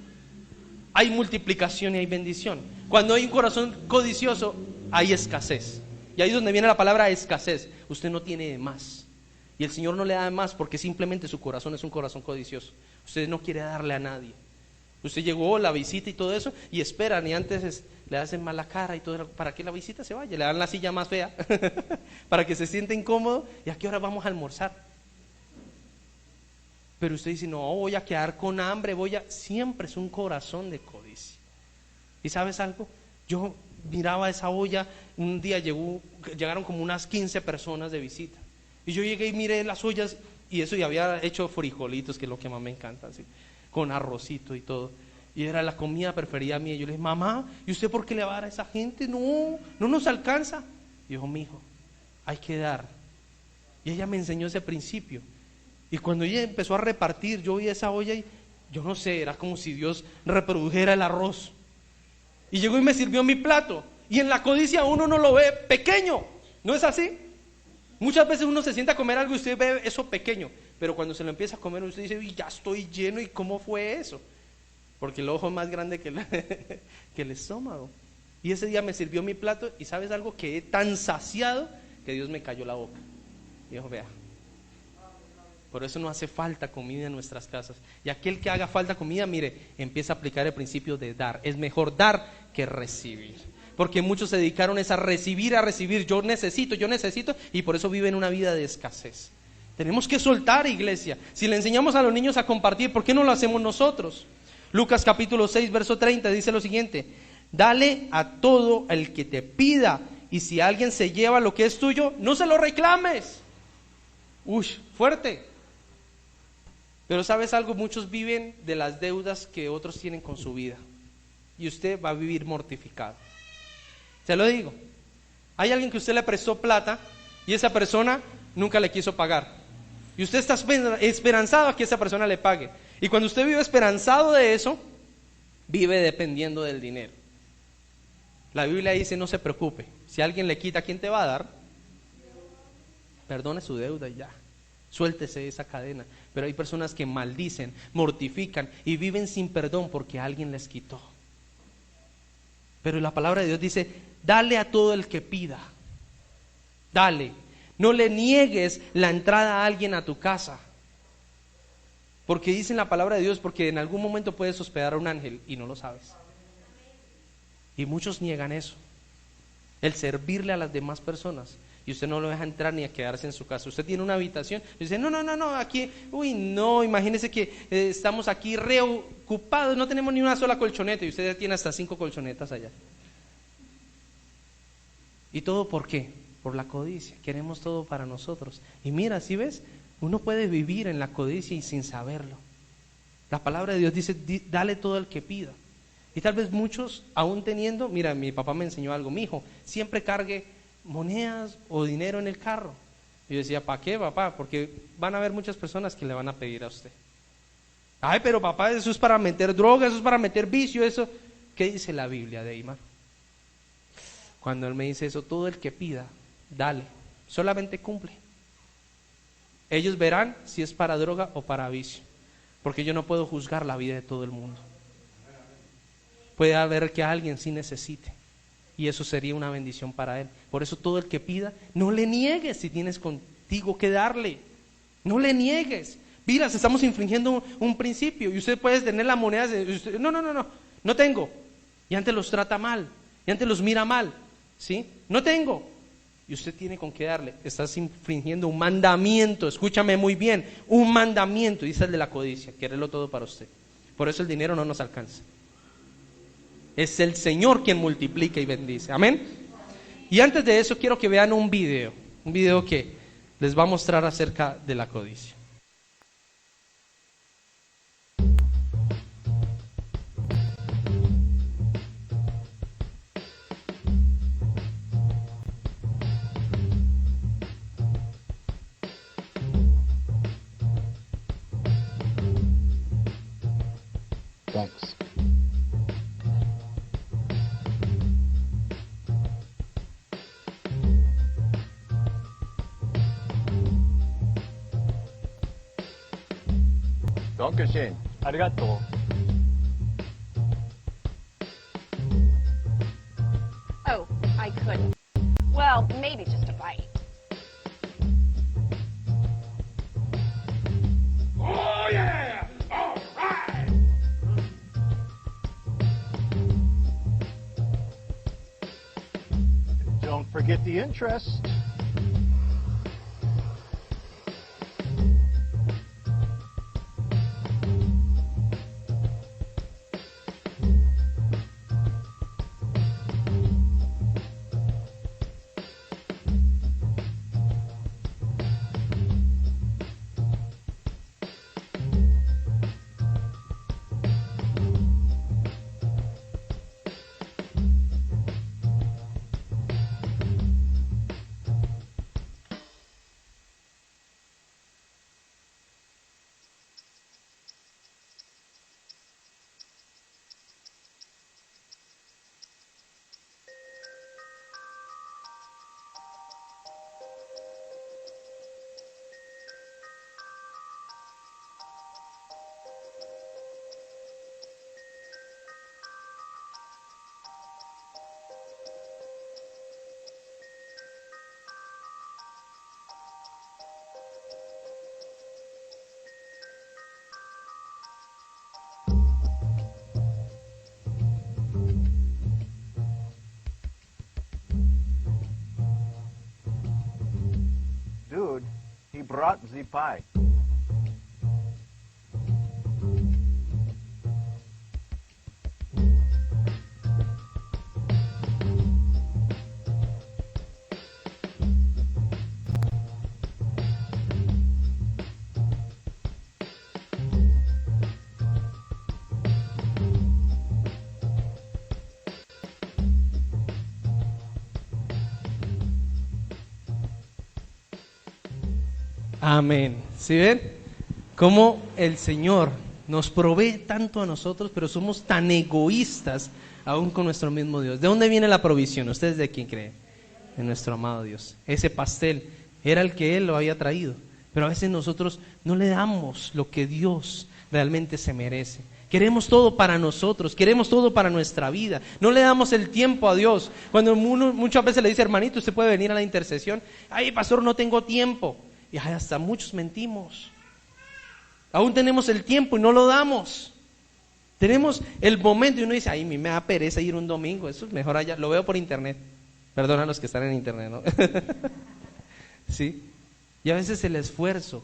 hay multiplicación y hay bendición. Cuando hay un corazón codicioso, hay escasez. Y ahí es donde viene la palabra escasez. Usted no tiene de más. Y el Señor no le da de más porque simplemente su corazón es un corazón codicioso. Usted no quiere darle a nadie. Usted llegó, la visita y todo eso, y esperan, y antes le hacen mala cara y todo, para que la visita se vaya, le dan la silla más fea, para que se sienta incómodo, y a qué hora vamos a almorzar. Pero usted dice, no, voy a quedar con hambre, siempre es un corazón de codicia. ¿Y sabes algo? Yo miraba esa olla, un día llegaron como unas 15 personas de visita, y yo llegué y miré las ollas, y eso, y había hecho frijolitos, que es lo que más me encanta, así, con arrocito y todo, y era la comida preferida mía. Yo le dije, mamá, ¿y usted por qué le va a dar a esa gente? No nos alcanza. Y dijo, mijo, hay que dar. Y ella me enseñó ese principio. Y cuando ella empezó a repartir, yo vi esa olla y yo no sé, era como si Dios reprodujera el arroz. Y llegó y me sirvió mi plato. Y en la codicia uno no lo ve pequeño, ¿no es así? Muchas veces uno se sienta a comer algo y usted ve eso pequeño, pero cuando se lo empieza a comer usted dice, ya estoy lleno. ¿Y cómo fue eso? Porque el ojo es más grande que el estómago. Y ese día me sirvió mi plato y ¿sabes algo? Quedé tan saciado que Dios me cayó la boca. Y dijo, vea, por eso no hace falta comida en nuestras casas. Y aquel que haga falta comida, mire, empieza a aplicar el principio de dar. Es mejor dar que recibir. Porque muchos se dedicaron a recibir, yo necesito, y por eso viven una vida de escasez. Tenemos que soltar, iglesia. Si le enseñamos a los niños a compartir, ¿por qué no lo hacemos nosotros? Lucas capítulo 6, verso 30 dice lo siguiente: dale a todo el que te pida, y si alguien se lleva lo que es tuyo, no se lo reclames. Uy, fuerte. Pero ¿sabes algo? Muchos viven de las deudas que otros tienen con su vida, y usted va a vivir mortificado. Se lo digo, hay alguien que usted le prestó plata y esa persona nunca le quiso pagar. Y usted está esperanzado a que esa persona le pague. Y cuando usted vive esperanzado de eso, vive dependiendo del dinero. La Biblia dice, no se preocupe, si alguien le quita, ¿quién te va a dar? Perdone su deuda y ya, suéltese esa cadena. Pero hay personas que maldicen, mortifican y viven sin perdón porque alguien les quitó. Pero la palabra de Dios dice, dale a todo el que pida. Dale. No le niegues la entrada a alguien a tu casa. Porque dice en la palabra de Dios, porque en algún momento puedes hospedar a un ángel y no lo sabes. Y muchos niegan eso. El servirle a las demás personas. Y usted no lo deja entrar ni a quedarse en su casa. Usted tiene una habitación y dice, no, aquí, imagínese que estamos aquí reocupados, no tenemos ni una sola colchoneta y usted ya tiene hasta 5 colchonetas allá. ¿Y todo por qué? Por la codicia. Queremos todo para nosotros. Y mira, ¿sí ves? Uno puede vivir en la codicia y sin saberlo. La palabra de Dios dice, dale todo el que pida. Y tal vez muchos, aún teniendo, mira, mi papá me enseñó algo, mi hijo, siempre cargue monedas o dinero en el carro. Y yo decía, ¿para qué, papá? Porque van a haber muchas personas que le van a pedir a usted. Ay, pero papá, eso es para meter droga, eso es para meter vicio, eso. ¿Qué dice la Biblia, Deimar? Cuando él me dice eso, todo el que pida, dale, solamente cumple. Ellos verán si es para droga o para vicio, porque yo no puedo juzgar la vida de todo el mundo. Puede haber que alguien sí necesite, y eso sería una bendición para él. Por eso todo el que pida, no le niegues si tienes contigo que darle. No le niegues. Miras, estamos infringiendo un principio, y usted puede tener las monedas de, no tengo. Y antes los trata mal, y antes los mira mal, ¿sí? No tengo. Y usted tiene con qué darle. Estás infringiendo un mandamiento, escúchame muy bien, un mandamiento, dice el de la codicia, quererlo todo para usted. Por eso el dinero no nos alcanza. Es el Señor quien multiplica y bendice, amén. Y antes de eso quiero que vean un video que les va a mostrar acerca de la codicia. Thanks. Dankeschön. ありがとう。Oh, I couldn't. Well, maybe just a bite. Oh yeah! All right! Don't forget the interest. Dude, he brought the pie. Amén. ¿Sí ven? Cómo el Señor nos provee tanto a nosotros, pero somos tan egoístas aún con nuestro mismo Dios. ¿De dónde viene la provisión? ¿Ustedes de quién creen? De nuestro amado Dios. Ese pastel era el que Él lo había traído, pero a veces nosotros no le damos lo que Dios realmente se merece. Queremos todo para nosotros, queremos todo para nuestra vida. No le damos el tiempo a Dios. Cuando uno muchas veces le dice, hermanito, usted puede venir a la intercesión. Ay, pastor, no tengo tiempo. Y hasta muchos mentimos. Aún tenemos el tiempo y no lo damos. Tenemos el momento y uno dice, ay, a mí me da pereza ir un domingo, eso es mejor allá, lo veo por internet. Perdona a los que están en internet, ¿no? ¿Sí? Y a veces el esfuerzo,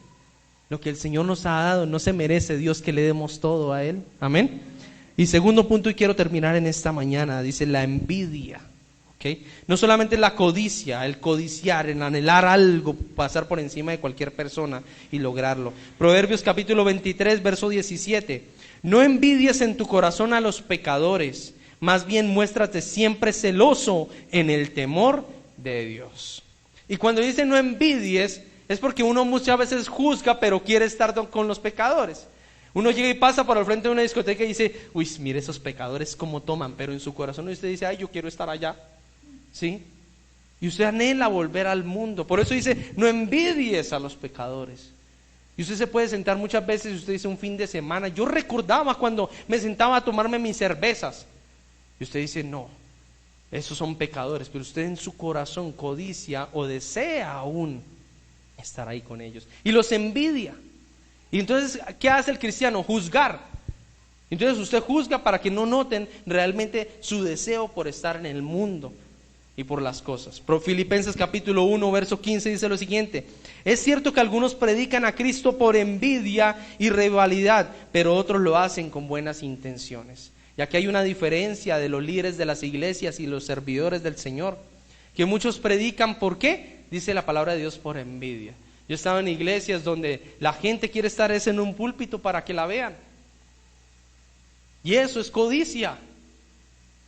lo que el Señor nos ha dado, no se merece Dios que le demos todo a Él. Amén. Y segundo punto, y quiero terminar en esta mañana, dice la envidia. ¿Okay? No solamente la codicia, el codiciar, el anhelar algo, pasar por encima de cualquier persona y lograrlo. Proverbios capítulo 23, verso 17. No envidies en tu corazón a los pecadores, más bien muéstrate siempre celoso en el temor de Dios. Y cuando dice no envidies, es porque uno muchas veces juzga, pero quiere estar con los pecadores. Uno llega y pasa por el frente de una discoteca y dice, uy, mire esos pecadores cómo toman, pero en su corazón usted dice, ay, yo quiero estar allá, ¿sí? Y usted anhela volver al mundo. Por eso dice, no envidies a los pecadores. Y usted se puede sentar muchas veces y usted dice un fin de semana, yo recordaba cuando me sentaba a tomarme mis cervezas. Y usted dice, no, esos son pecadores, pero usted en su corazón codicia o desea aún estar ahí con ellos. Y los envidia. Y entonces, ¿qué hace el cristiano? Juzgar. Entonces usted juzga para que no noten realmente su deseo por estar en el mundo y por las cosas. Filipenses capítulo 1, verso 15 dice lo siguiente: es cierto que algunos predican a Cristo por envidia y rivalidad, pero otros lo hacen con buenas intenciones. Y aquí hay una diferencia de los líderes de las iglesias y los servidores del Señor, que muchos predican, ¿por qué? Dice la palabra de Dios, por envidia. Yo estaba en iglesias donde la gente quiere estar en un púlpito para que la vean. Y eso es codicia.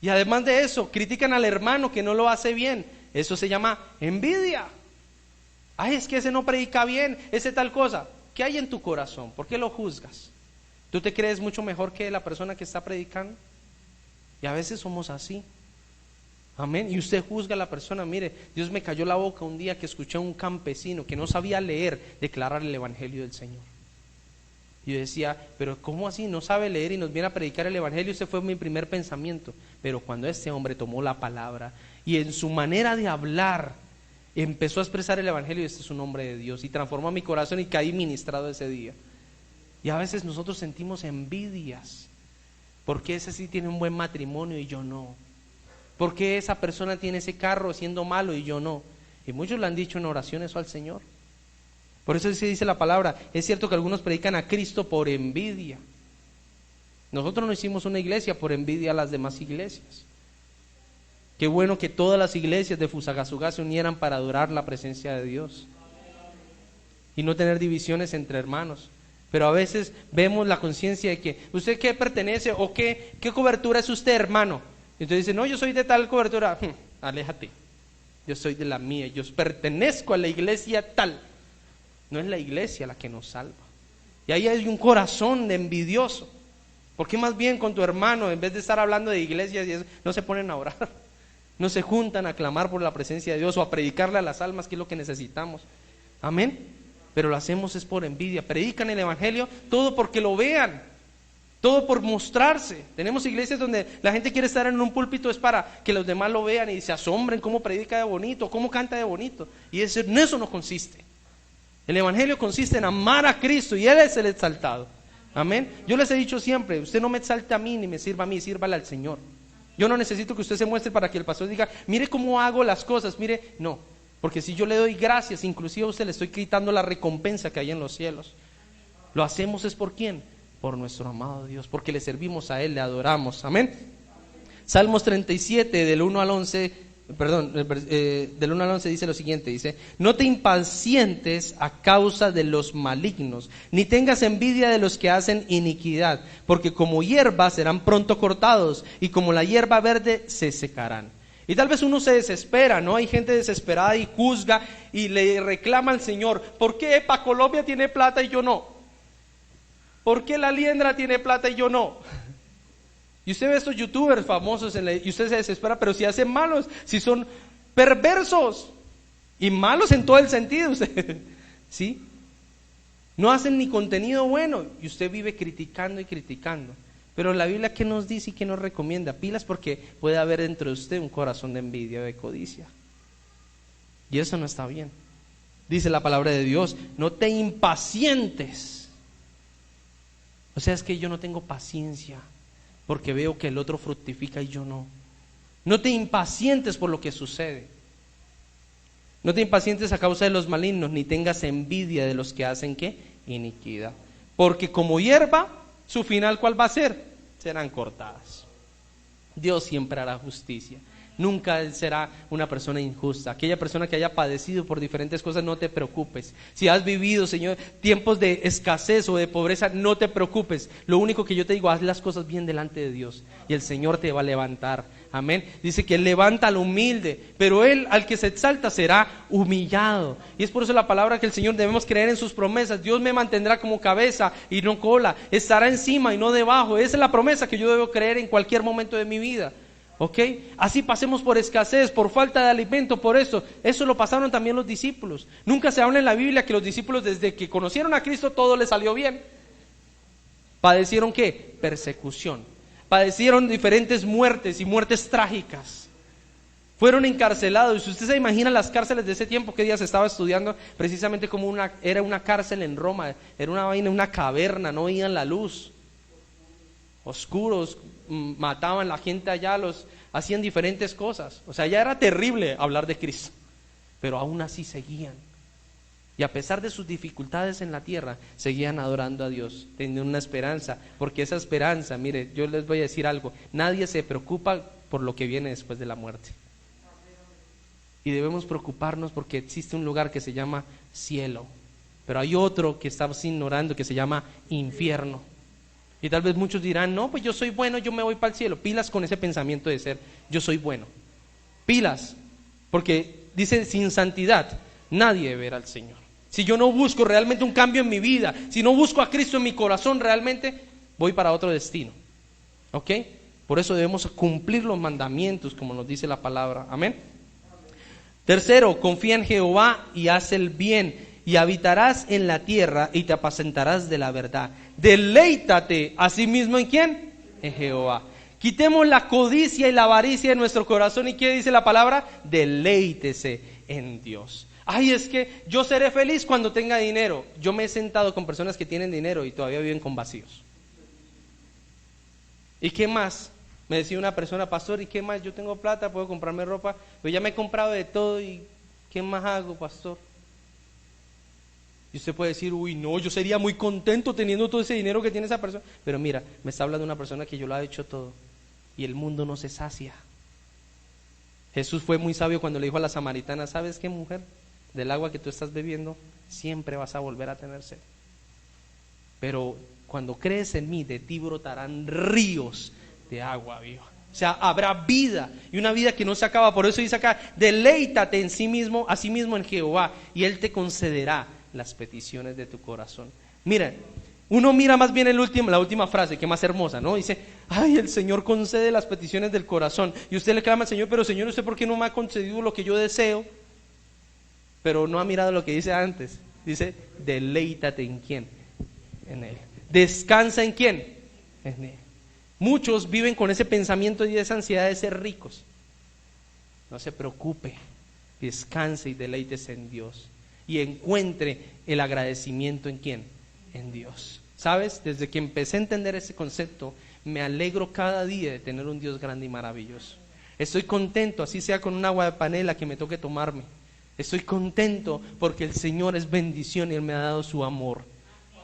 Y además de eso, critican al hermano que no lo hace bien. Eso se llama envidia. Ay, es que ese no predica bien, ese tal cosa. ¿Qué hay en tu corazón? ¿Por qué lo juzgas? ¿Tú te crees mucho mejor que la persona que está predicando? Y a veces somos así. Amén. Y usted juzga a la persona. Mire, Dios me cayó la boca un día que escuché a un campesino que no sabía leer declarar el evangelio del Señor. Y yo decía, pero ¿cómo así? No sabe leer y nos viene a predicar el evangelio. Ese fue mi primer pensamiento. Pero cuando este hombre tomó la palabra y en su manera de hablar empezó a expresar el evangelio, este es un hombre de Dios, y transformó mi corazón y caí ministrado ese día. Y a veces nosotros sentimos envidias. ¿Por qué ese sí tiene un buen matrimonio y yo no? ¿Por qué esa persona tiene ese carro siendo malo y yo no? Y muchos le han dicho en oraciones al Señor. Por eso se dice la palabra, es cierto que algunos predican a Cristo por envidia. Nosotros no hicimos una iglesia por envidia a las demás iglesias. Qué bueno que todas las iglesias de Fusagasugá se unieran para adorar la presencia de Dios y no tener divisiones entre hermanos. Pero a veces vemos la conciencia de que ¿usted qué pertenece o qué cobertura es usted, hermano? Y entonces dice, no, yo soy de tal cobertura. Aléjate, yo soy de la mía, yo pertenezco a la iglesia tal. No es la iglesia la que nos salva. Y ahí hay un corazón de envidioso. ¿Por qué más bien con tu hermano, en vez de estar hablando de iglesias y eso, no se ponen a orar? No se juntan a clamar por la presencia de Dios o a predicarle a las almas, que es lo que necesitamos. Amén. Pero lo hacemos es por envidia. Predican el evangelio todo porque lo vean, todo por mostrarse. Tenemos iglesias donde la gente quiere estar en un púlpito es para que los demás lo vean y se asombren cómo predica de bonito, cómo canta de bonito. Y en eso no consiste. El evangelio consiste en amar a Cristo y Él es el exaltado. Amén. Yo les he dicho siempre, usted no me exalte a mí ni me sirva a mí, sírvale al Señor. Yo no necesito que usted se muestre para que el pastor diga, mire cómo hago las cosas, mire, no. Porque si yo le doy gracias, inclusive a usted le estoy quitando la recompensa que hay en los cielos. Lo hacemos es por ¿quién? Por nuestro amado Dios, porque le servimos a Él, le adoramos. Amén. Salmos 37 del 1 al 11. Del 1 al 11 dice lo siguiente, dice, no te impacientes a causa de los malignos, ni tengas envidia de los que hacen iniquidad, porque como hierba serán pronto cortados, y como la hierba verde se secarán. Y tal vez uno se desespera, ¿no? Hay gente desesperada y juzga y le reclama al Señor, ¿por qué Colombia tiene plata y yo no? ¿Por qué la liendra tiene plata y yo no? Y usted ve a estos youtubers famosos y usted se desespera, pero si hacen malos, si son perversos y malos en todo el sentido, usted, ¿sí? No hacen ni contenido bueno y usted vive criticando y criticando. Pero la Biblia, ¿qué nos dice y qué nos recomienda? Pilas, porque puede haber dentro de usted un corazón de envidia o de codicia. Y eso no está bien. Dice la palabra de Dios, no te impacientes. O sea, es que yo no tengo paciencia porque veo que el otro fructifica y yo no. No te impacientes por lo que sucede. No te impacientes a causa de los malignos, ni tengas envidia de los que hacen ¿qué? Iniquidad. Porque como hierba, su final ¿cuál va a ser? Serán cortadas. Dios siempre hará justicia. Nunca él será una persona injusta. Aquella persona que haya padecido por diferentes cosas, no te preocupes. Si has vivido, Señor, tiempos de escasez o de pobreza, no te preocupes. Lo único que yo te digo, haz las cosas bien delante de Dios y el Señor te va a levantar. Amén. Dice que Él levanta al humilde, pero Él al que se exalta será humillado. Y es por eso la palabra que el Señor debemos creer en sus promesas. Dios me mantendrá como cabeza y no cola. Estará encima y no debajo. Esa es la promesa que yo debo creer en cualquier momento de mi vida. ¿Ok? Así pasemos por escasez, por falta de alimento, por eso lo pasaron también los discípulos. Nunca se habla en la Biblia que los discípulos desde que conocieron a Cristo todo les salió bien. ¿Padecieron qué? Persecución. Padecieron diferentes muertes y muertes trágicas. Fueron encarcelados. Si usted se imagina las cárceles de ese tiempo, que día se estaba estudiando precisamente como era una cárcel en Roma, era una vaina, una caverna, no veían la luz. Oscuros, mataban a la gente allá, hacían diferentes cosas. O sea, ya era terrible hablar de Cristo, pero aún así seguían. Y a pesar de sus dificultades en la tierra, seguían adorando a Dios, teniendo una esperanza, porque esa esperanza, mire, yo les voy a decir algo, nadie se preocupa por lo que viene después de la muerte. Y debemos preocuparnos porque existe un lugar que se llama cielo, pero hay otro que estamos ignorando que se llama infierno. Y tal vez muchos dirán, no, pues yo soy bueno, yo me voy para el cielo. Pilas con ese pensamiento de ser, yo soy bueno. Pilas, porque dice, sin santidad nadie verá al Señor. Si yo no busco realmente un cambio en mi vida, si no busco a Cristo en mi corazón realmente, voy para otro destino. ¿Ok? Por eso debemos cumplir los mandamientos, como nos dice la palabra. Amén. Tercero, confía en Jehová y haz el bien, y habitarás en la tierra y te apacentarás de la verdad. Deleítate asimismo en ¿quién? En Jehová. Quitemos la codicia y la avaricia de nuestro corazón. ¿Y qué dice la palabra? Deleítese en Dios. Ay, es que yo seré feliz cuando tenga dinero. Yo me he sentado con personas que tienen dinero y todavía viven con vacíos. ¿Y qué más? Me decía una persona, pastor, ¿y qué más? Yo tengo plata, puedo comprarme ropa, pero ya me he comprado de todo y ¿qué más hago, pastor? Y usted puede decir, uy, no, yo sería muy contento teniendo todo ese dinero que tiene esa persona. Pero mira, me está hablando de una persona que yo lo ha hecho todo y el mundo no se sacia. Jesús fue muy sabio cuando le dijo a la samaritana, ¿sabes qué, mujer? Del agua que tú estás bebiendo siempre vas a volver a tener sed. Pero cuando crees en mí, de ti brotarán ríos de agua viva. O sea, habrá vida y una vida que no se acaba. Por eso dice acá, deleítate en sí mismo, a sí mismo en Jehová, y Él te concederá las peticiones de tu corazón. Mira, uno mira más bien la última frase, que más hermosa, ¿no? Dice, ay, el Señor concede las peticiones del corazón. Y usted le clama al Señor, pero Señor, ¿usted por qué no me ha concedido lo que yo deseo? Pero no ha mirado lo que dice antes. Dice, deleítate en ¿quién? En Él. Descansa en ¿quién? En Él. Muchos viven con ese pensamiento y esa ansiedad de ser ricos. No se preocupe, descanse y deleítese en Dios. Y encuentre el agradecimiento en ¿quién? En Dios. ¿Sabes? Desde que empecé a entender ese concepto, me alegro cada día de tener un Dios grande y maravilloso. Estoy contento, así sea con un agua de panela que me toque tomarme. Estoy contento porque el Señor es bendición y Él me ha dado su amor.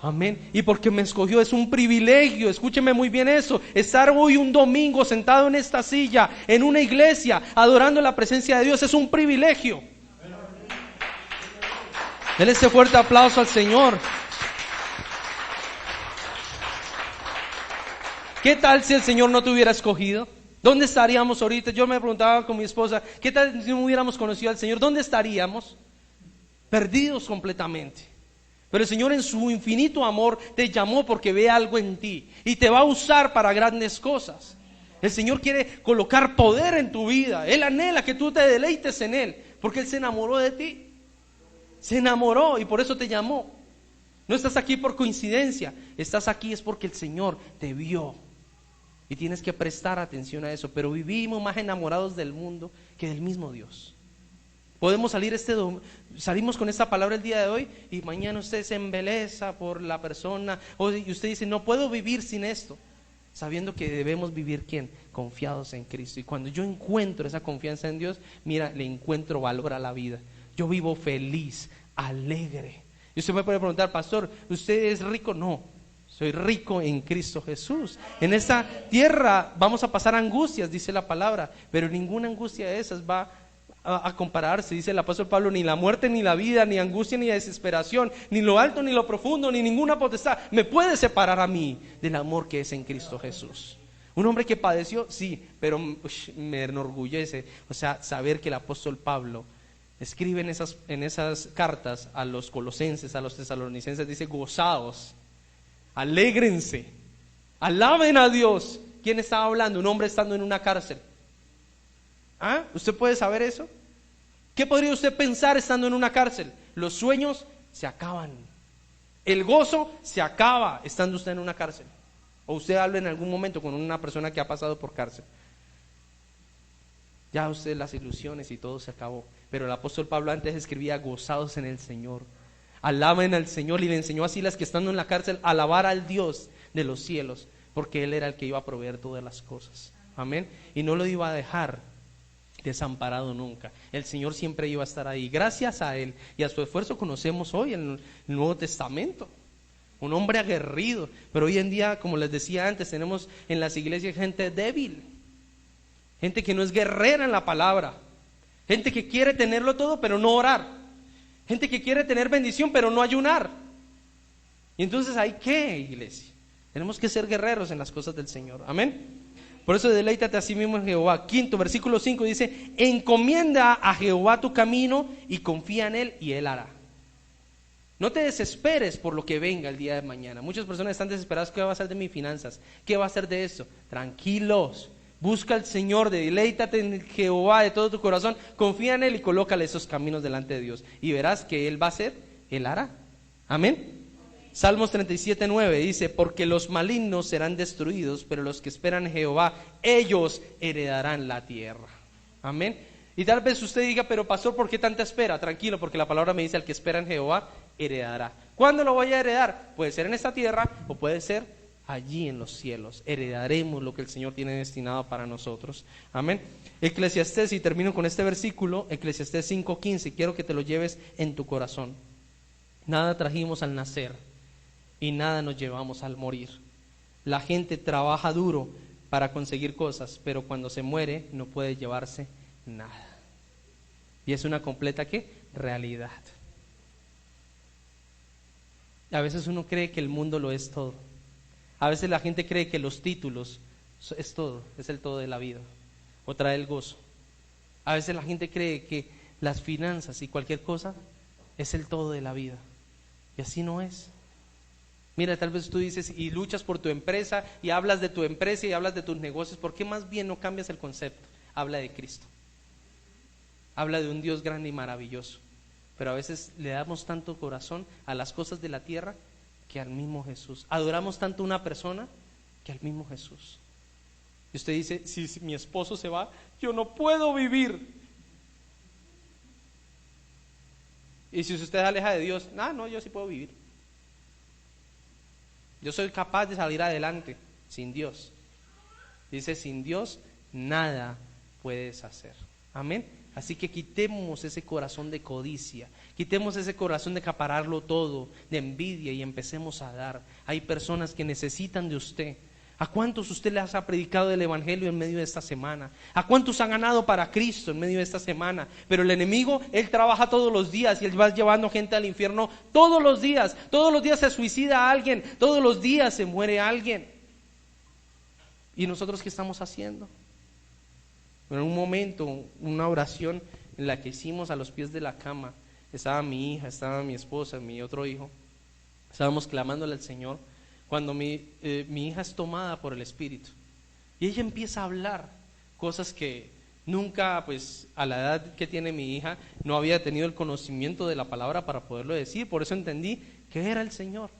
Amén. Y porque me escogió, es un privilegio, escúcheme muy bien eso, estar hoy un domingo sentado en esta silla, en una iglesia, adorando la presencia de Dios, es un privilegio. Denle ese fuerte aplauso al Señor. ¿Qué tal si el Señor no te hubiera escogido? ¿Dónde estaríamos ahorita? Yo me preguntaba con mi esposa, ¿qué tal si no hubiéramos conocido al Señor? ¿Dónde estaríamos? Perdidos completamente. Pero el Señor en su infinito amor te llamó porque ve algo en ti y te va a usar para grandes cosas. El Señor quiere colocar poder en tu vida. Él anhela que tú te deleites en Él porque Él se enamoró de ti. Se enamoró y por eso te llamó. No estás aquí por coincidencia, estás aquí es porque el Señor te vio. Y tienes que prestar atención a eso. Pero vivimos más enamorados del mundo que del mismo Dios. Podemos salir salimos con esta palabra el día de hoy y mañana usted se embeleza por la persona y usted dice, no puedo vivir sin esto. Sabiendo que debemos vivir ¿quién? Confiados en Cristo. Y cuando yo encuentro esa confianza en Dios, mira, le encuentro valor a la vida. Yo vivo feliz, alegre. Y usted me puede preguntar, pastor, ¿usted es rico? No, Soy rico en Cristo Jesús. En esta tierra vamos a pasar angustias, dice la palabra, pero ninguna angustia de esas va a compararse, dice el apóstol Pablo, ni la muerte, ni la vida, ni angustia, ni desesperación, ni lo alto, ni lo profundo, ni ninguna potestad me puede separar a mí del amor que es en Cristo Jesús. Un hombre que padeció, sí, pero me enorgullece, o sea, saber que el apóstol Pablo escribe en esas cartas a los colosenses, a los tesalonicenses, dice: gozaos, alégrense, alaben a Dios. ¿Quién estaba hablando? Un hombre estando en una cárcel. ¿Ah? ¿Usted puede saber eso? ¿Qué podría usted pensar estando en una cárcel? Los sueños se acaban, el gozo se acaba estando usted en una cárcel. O usted habla en algún momento con una persona que ha pasado por cárcel. Ya usted, las ilusiones y todo se acabó. Pero el apóstol Pablo antes escribía: gozados en el Señor, alaben al Señor, y le enseñó así las que estando en la cárcel a alabar al Dios de los cielos, porque Él era el que iba a proveer todas las cosas. Amén. Y no lo iba a dejar desamparado nunca. El Señor siempre iba a estar ahí. Gracias a Él y a su esfuerzo conocemos hoy el Nuevo Testamento. Un hombre aguerrido, pero hoy en día, como les decía antes, tenemos en las iglesias gente débil, gente que no es guerrera en la palabra, gente que quiere tenerlo todo pero no orar, gente que quiere tener bendición pero no ayunar. Y entonces ¿hay qué, iglesia? Tenemos que ser guerreros en las cosas del Señor. Amén. Por eso deleítate a sí mismo en Jehová. Quinto, versículo 5 dice: encomienda a Jehová tu camino y confía en Él y Él hará. No te desesperes por lo que venga el día de mañana. Muchas personas están desesperadas: ¿qué va a ser de mis finanzas? ¿Qué va a ser de esto? Tranquilos, busca al Señor, deleítate en Jehová de todo tu corazón, confía en Él y colócale esos caminos delante de Dios. Y verás que Él va a hacer, Él hará. Amén. Salmos 37:9 dice: porque los malignos serán destruidos, pero los que esperan en Jehová, ellos heredarán la tierra. Amén. Y tal vez usted diga: pero pastor, ¿por qué tanta espera? Tranquilo, porque la palabra me dice: al que espera en Jehová, heredará. ¿Cuándo lo voy a heredar? Puede ser en esta tierra o puede ser allí en los cielos. Heredaremos lo que el Señor tiene destinado para nosotros. Amén. Eclesiastés, y termino con este versículo, Eclesiastés 5:15, quiero que te lo lleves en tu corazón. Nada trajimos al nacer y nada nos llevamos al morir. La gente trabaja duro para conseguir cosas, pero cuando se muere no puede llevarse nada. Y es una completa ¿qué? Realidad. A veces uno cree que el mundo lo es todo. A veces la gente cree que los títulos es todo, es el todo de la vida, o trae el gozo. A veces la gente cree que las finanzas y cualquier cosa es el todo de la vida, y así no es. Mira, tal vez tú dices y luchas por tu empresa y hablas de tu empresa y hablas de tus negocios. ¿Por qué más bien no cambias el concepto? Habla de Cristo, habla de un Dios grande y maravilloso. Pero a veces le damos tanto corazón a las cosas de la tierra que al mismo Jesús. Adoramos tanto a una persona que al mismo Jesús. Y usted dice: si mi esposo se va, yo no puedo vivir. Y si usted se aleja de Dios, no, yo sí puedo vivir. Yo soy capaz de salir adelante sin Dios. Dice: sin Dios nada puedes hacer. Amén. Así que quitemos ese corazón de codicia, quitemos ese corazón de acapararlo todo, de envidia, y empecemos a dar. Hay personas que necesitan de usted. ¿A cuántos usted les ha predicado el evangelio en medio de esta semana? ¿A cuántos han ganado para Cristo en medio de esta semana? Pero el enemigo, él trabaja todos los días y él va llevando gente al infierno todos los días se suicida a alguien, todos los días se muere alguien. ¿Y nosotros qué estamos haciendo? En un momento, una oración en la que hicimos a los pies de la cama, estaba mi hija, estaba mi esposa, mi otro hijo, estábamos clamándole al Señor, cuando mi hija es tomada por el Espíritu, y ella empieza a hablar cosas que nunca, pues a la edad que tiene mi hija, no había tenido el conocimiento de la palabra para poderlo decir. Por eso entendí que era el Señor,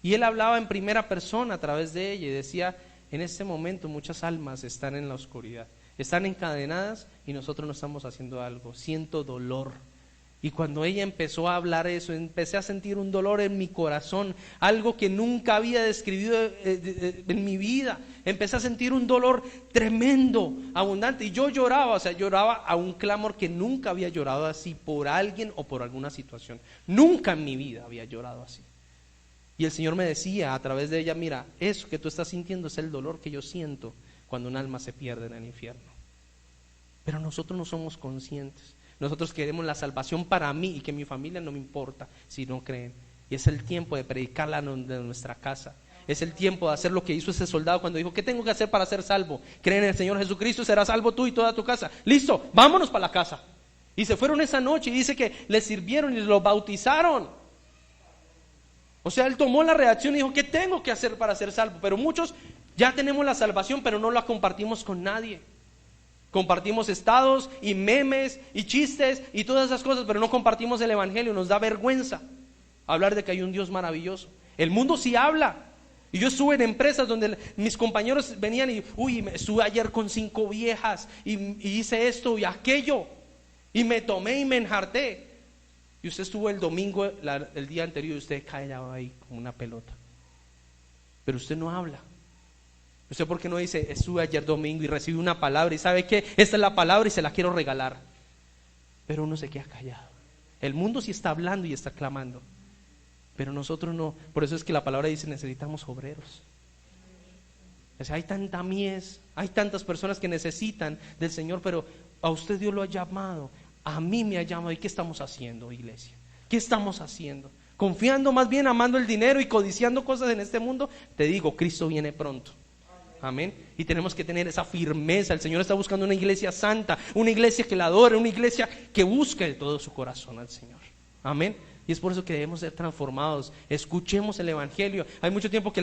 y Él hablaba en primera persona a través de ella, y decía: en este momento muchas almas están en la oscuridad, están encadenadas y nosotros no estamos haciendo algo, siento dolor. Y cuando ella empezó a hablar eso, empecé a sentir un dolor en mi corazón, algo que nunca había describido en mi vida. Empecé a sentir un dolor tremendo, abundante, y yo lloraba, lloraba a un clamor que nunca había llorado así por alguien o por alguna situación. Nunca en mi vida había llorado así. Y el Señor me decía a través de ella, mira, eso que tú estás sintiendo es el dolor que yo siento cuando un alma se pierde en el infierno. Pero nosotros no somos conscientes. Nosotros queremos la salvación para mí y que mi familia no me importa si no creen. Y es el tiempo de predicarla de nuestra casa. Es el tiempo de hacer lo que hizo ese soldado cuando dijo, ¿qué tengo que hacer para ser salvo? Cree en el Señor Jesucristo y serás salvo tú y toda tu casa. Listo, vámonos para la casa. Y se fueron esa noche y dice que les sirvieron y los bautizaron. O sea, él tomó la reacción y dijo, ¿qué tengo que hacer para ser salvo? Pero muchos ya tenemos la salvación, pero no la compartimos con nadie. Compartimos estados y memes y chistes y todas esas cosas, pero no compartimos el evangelio. Nos da vergüenza hablar de que hay un Dios maravilloso. El mundo sí habla. Y yo estuve en empresas donde mis compañeros venían y, estuve ayer con 5 viejas y hice esto y aquello. Y me tomé y me enjarté. Y usted estuvo el domingo, el día anterior, y usted callaba ahí como una pelota. Pero usted no habla. ¿Usted por qué no dice, estuve ayer domingo y recibí una palabra y sabe qué? Esta es la palabra y se la quiero regalar? Pero uno se queda callado. El mundo sí está hablando y está clamando, pero nosotros no. Por eso es que la palabra dice, necesitamos obreros. O sea, hay tanta mies, hay tantas personas que necesitan del Señor, pero a usted Dios lo ha llamado, a mí me ha llamado. ¿Y qué estamos haciendo, iglesia? ¿Qué estamos haciendo? Confiando más bien, amando el dinero y codiciando cosas en este mundo. Te digo, Cristo viene pronto. Amén. Y tenemos que tener esa firmeza. El Señor está buscando una iglesia santa, una iglesia que la adore, una iglesia que busque de todo su corazón al Señor. Amén. Y es por eso que debemos ser transformados. Escuchemos el evangelio. Hay mucho tiempo que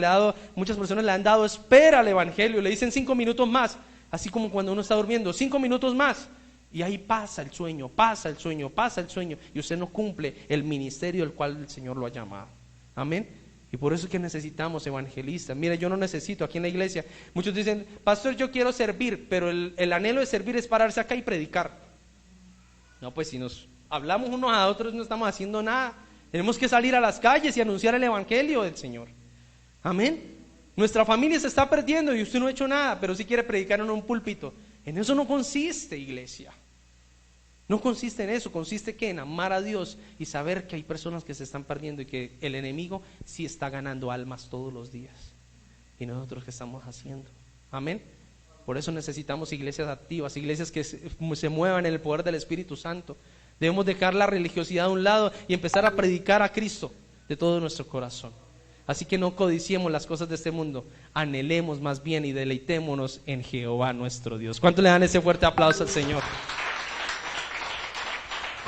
muchas personas le han dado espera al evangelio. Le dicen 5 minutos más, así como cuando uno está durmiendo, 5 minutos más. Y ahí pasa el sueño, pasa el sueño, pasa el sueño, y usted no cumple el ministerio al cual el Señor lo ha llamado. Amén. Y por eso es que necesitamos evangelistas. Mire, yo no necesito aquí en la iglesia. Muchos dicen, pastor, yo quiero servir, pero el anhelo de servir es pararse acá y predicar. No, pues si nos hablamos unos a otros no estamos haciendo nada. Tenemos que salir a las calles y anunciar el evangelio del Señor. Amén. Nuestra familia se está perdiendo y usted no ha hecho nada, pero sí quiere predicar en un púlpito. En eso no consiste, iglesia. No consiste en eso, consiste que en amar a Dios y saber que hay personas que se están perdiendo y que el enemigo sí está ganando almas todos los días. ¿Y nosotros qué estamos haciendo? Amén. Por eso necesitamos iglesias activas, iglesias que se muevan en el poder del Espíritu Santo. Debemos dejar la religiosidad a un lado y empezar a predicar a Cristo de todo nuestro corazón. Así que no codiciemos las cosas de este mundo, anhelemos más bien y deleitémonos en Jehová nuestro Dios. ¿Cuánto le dan ese fuerte aplauso al Señor?